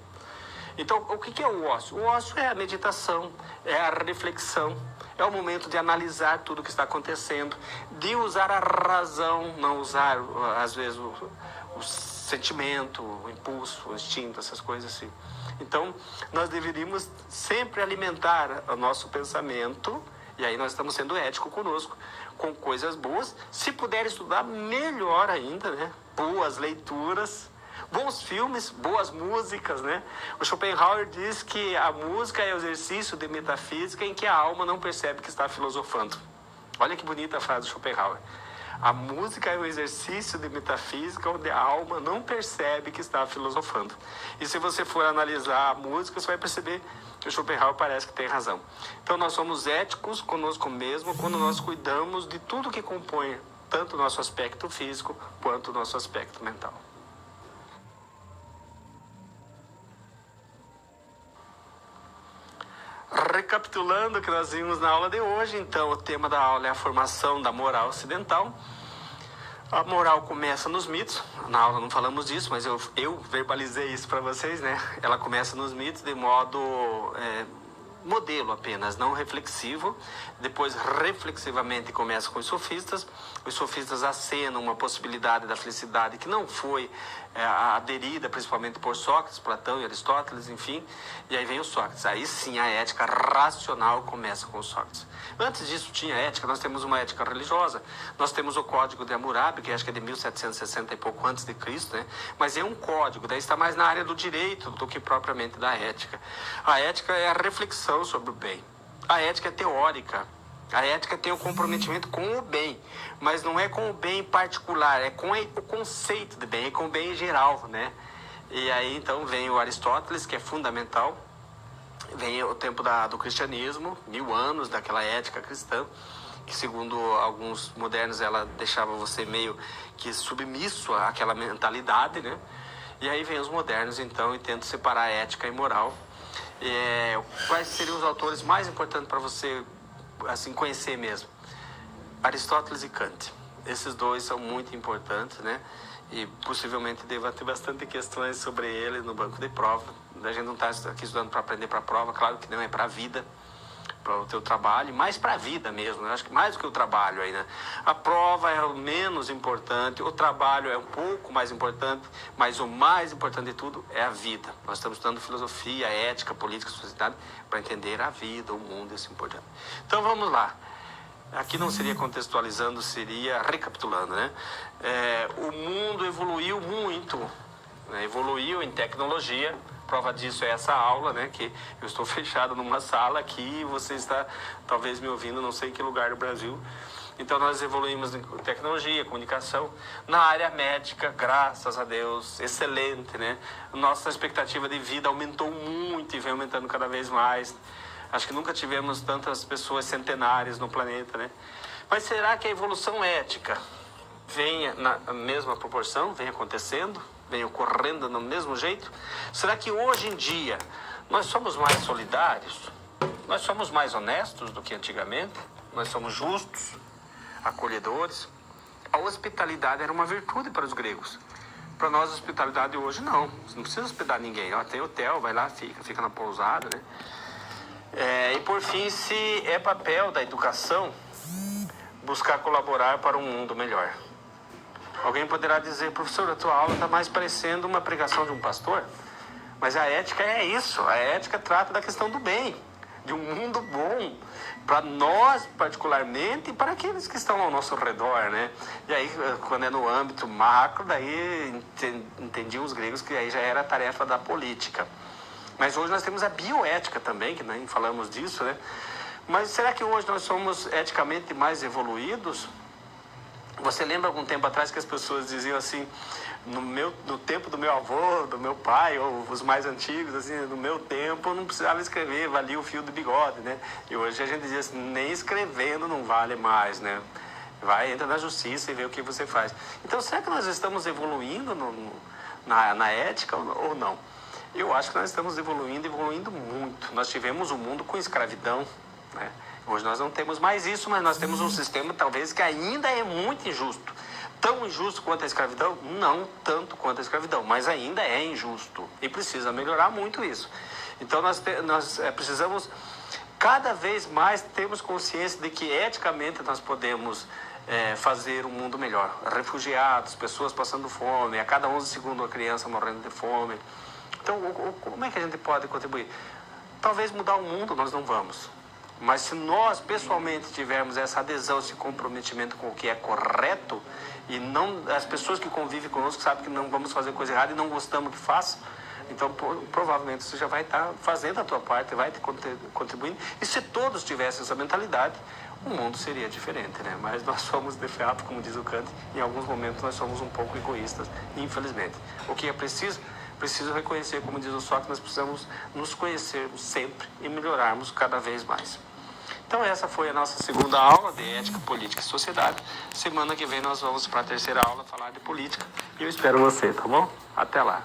Então, o que é o ócio? O ócio é a meditação, é a reflexão, é o momento de analisar tudo o que está acontecendo, de usar a razão, não usar, às vezes, o sentimento, o impulso, o instinto, essas coisas assim. Então, nós deveríamos sempre alimentar o nosso pensamento, e aí nós estamos sendo éticos conosco, com coisas boas. Se puder estudar, melhor ainda, né? Boas leituras, bons filmes, boas músicas, né? O Schopenhauer diz que a música é o exercício de metafísica em que a alma não percebe que está filosofando. Olha que bonita a frase do Schopenhauer. A música é um exercício de metafísica onde a alma não percebe que está filosofando. E se você for analisar a música, você vai perceber que o Schopenhauer parece que tem razão. Então nós somos éticos conosco mesmo quando nós cuidamos de tudo que compõe tanto o nosso aspecto físico quanto o nosso aspecto mental. Recapitulando o que nós vimos na aula de hoje, então o tema da aula é a formação da moral ocidental. A moral começa nos mitos. Na aula não falamos disso, mas eu verbalizei isso para vocês, né? Ela começa nos mitos de modo modelo apenas, não reflexivo. Depois, reflexivamente, começa com os sofistas. Os sofistas acenam uma possibilidade da felicidade que não foi aderida, principalmente por Sócrates, Platão e Aristóteles, enfim. E aí vem o Sócrates. Aí sim a ética racional começa com o Sócrates. Antes disso tinha ética, nós temos uma ética religiosa. Nós temos o Código de Hammurabi, que acho que é de 1760 e pouco antes de Cristo, né? Mas é um código, daí está mais na área do direito do que propriamente da ética. A ética é a reflexão sobre o bem. A ética é teórica. A ética tem o comprometimento com o bem, mas não é com o bem particular, é com o conceito de bem, é com o bem em geral, né? E aí então vem o Aristóteles, que é fundamental, vem o tempo do cristianismo, 1000 anos daquela ética cristã, que segundo alguns modernos ela deixava você meio que submisso àquela mentalidade, né? E aí vem os modernos então e tentam separar ética e moral. Quais seriam os autores mais importantes para você assim conhecer mesmo? Aristóteles e Kant. Esses dois são muito importantes, né? E possivelmente deva ter bastante questões sobre ele no banco de prova. A gente não está aqui estudando para aprender para a prova, claro que não, é para a vida, para o teu trabalho, mais para a vida mesmo, né? Acho que mais do que o trabalho aí, né? A prova é o menos importante, o trabalho é um pouco mais importante, mas o mais importante de tudo é a vida. Nós estamos estudando filosofia, ética, política, sociedade, para entender a vida, o mundo e assim por diante. Então vamos lá. Aqui não seria contextualizando, seria recapitulando, né? O mundo evoluiu muito, né? Evoluiu em tecnologia. Prova disso é essa aula, né? Que eu estou fechado numa sala aqui e você está talvez me ouvindo, não sei em que lugar do Brasil. Então nós evoluímos em tecnologia, comunicação. Na área médica, graças a Deus, excelente, né? Nossa expectativa de vida aumentou muito e vem aumentando cada vez mais. Acho que nunca tivemos tantas pessoas centenárias no planeta, né? Mas será que a evolução ética vem na mesma proporção, vem acontecendo, vem ocorrendo do mesmo jeito? Será que hoje em dia nós somos mais solidários? Nós somos mais honestos do que antigamente? Nós somos justos, acolhedores? A hospitalidade era uma virtude para os gregos. Para nós, a hospitalidade hoje não. Você não precisa hospedar ninguém. Tem hotel, vai lá, fica na pousada, né? E por fim, se é papel da educação buscar colaborar para um mundo melhor. Alguém poderá dizer, professor, a tua aula está mais parecendo uma pregação de um pastor, mas a ética é isso. A ética trata da questão do bem, de um mundo bom, para nós particularmente e para aqueles que estão ao nosso redor, né? E aí, quando é no âmbito macro, daí entendiam os gregos que aí já era a tarefa da política. Mas hoje nós temos a bioética também, que nem falamos disso, né? Mas será que hoje nós somos eticamente mais evoluídos? Você lembra algum tempo atrás que as pessoas diziam assim, no tempo do meu avô, do meu pai, ou os mais antigos, assim, no meu tempo eu não precisava escrever, valia o fio do bigode, né? E hoje a gente diz assim, nem escrevendo não vale mais, né? Vai, entra na justiça e vê o que você faz. Então, será que nós estamos evoluindo na ética ou não? Eu acho que nós estamos evoluindo muito. Nós tivemos um mundo com escravidão, né? Hoje nós não temos mais isso, mas nós temos um sistema talvez que ainda é muito injusto. Tão injusto quanto a escravidão? Não tanto quanto a escravidão, mas ainda é injusto. E precisa melhorar muito isso. Então nós precisamos cada vez mais termos consciência de que eticamente nós podemos fazer um mundo melhor. Refugiados, pessoas passando fome, a cada 11 segundos uma criança morrendo de fome. Então, como é que a gente pode contribuir? Talvez mudar o mundo nós não vamos. Mas se nós, pessoalmente, tivermos essa adesão, esse comprometimento com o que é correto, e não as pessoas que convivem conosco sabem que não vamos fazer coisa errada e não gostamos que faça, então provavelmente você já vai estar fazendo a tua parte, vai te contribuindo. E se todos tivessem essa mentalidade, o mundo seria diferente, né? Mas nós somos, de fato, como diz o Kant, em alguns momentos nós somos um pouco egoístas, infelizmente. O que é preciso reconhecer, como diz o Sócrates, nós precisamos nos conhecermos sempre e melhorarmos cada vez mais. Então essa foi a nossa segunda aula de Ética, Política e Sociedade. Semana que vem nós vamos para a terceira aula falar de política. E eu espero você, tá bom? Até lá.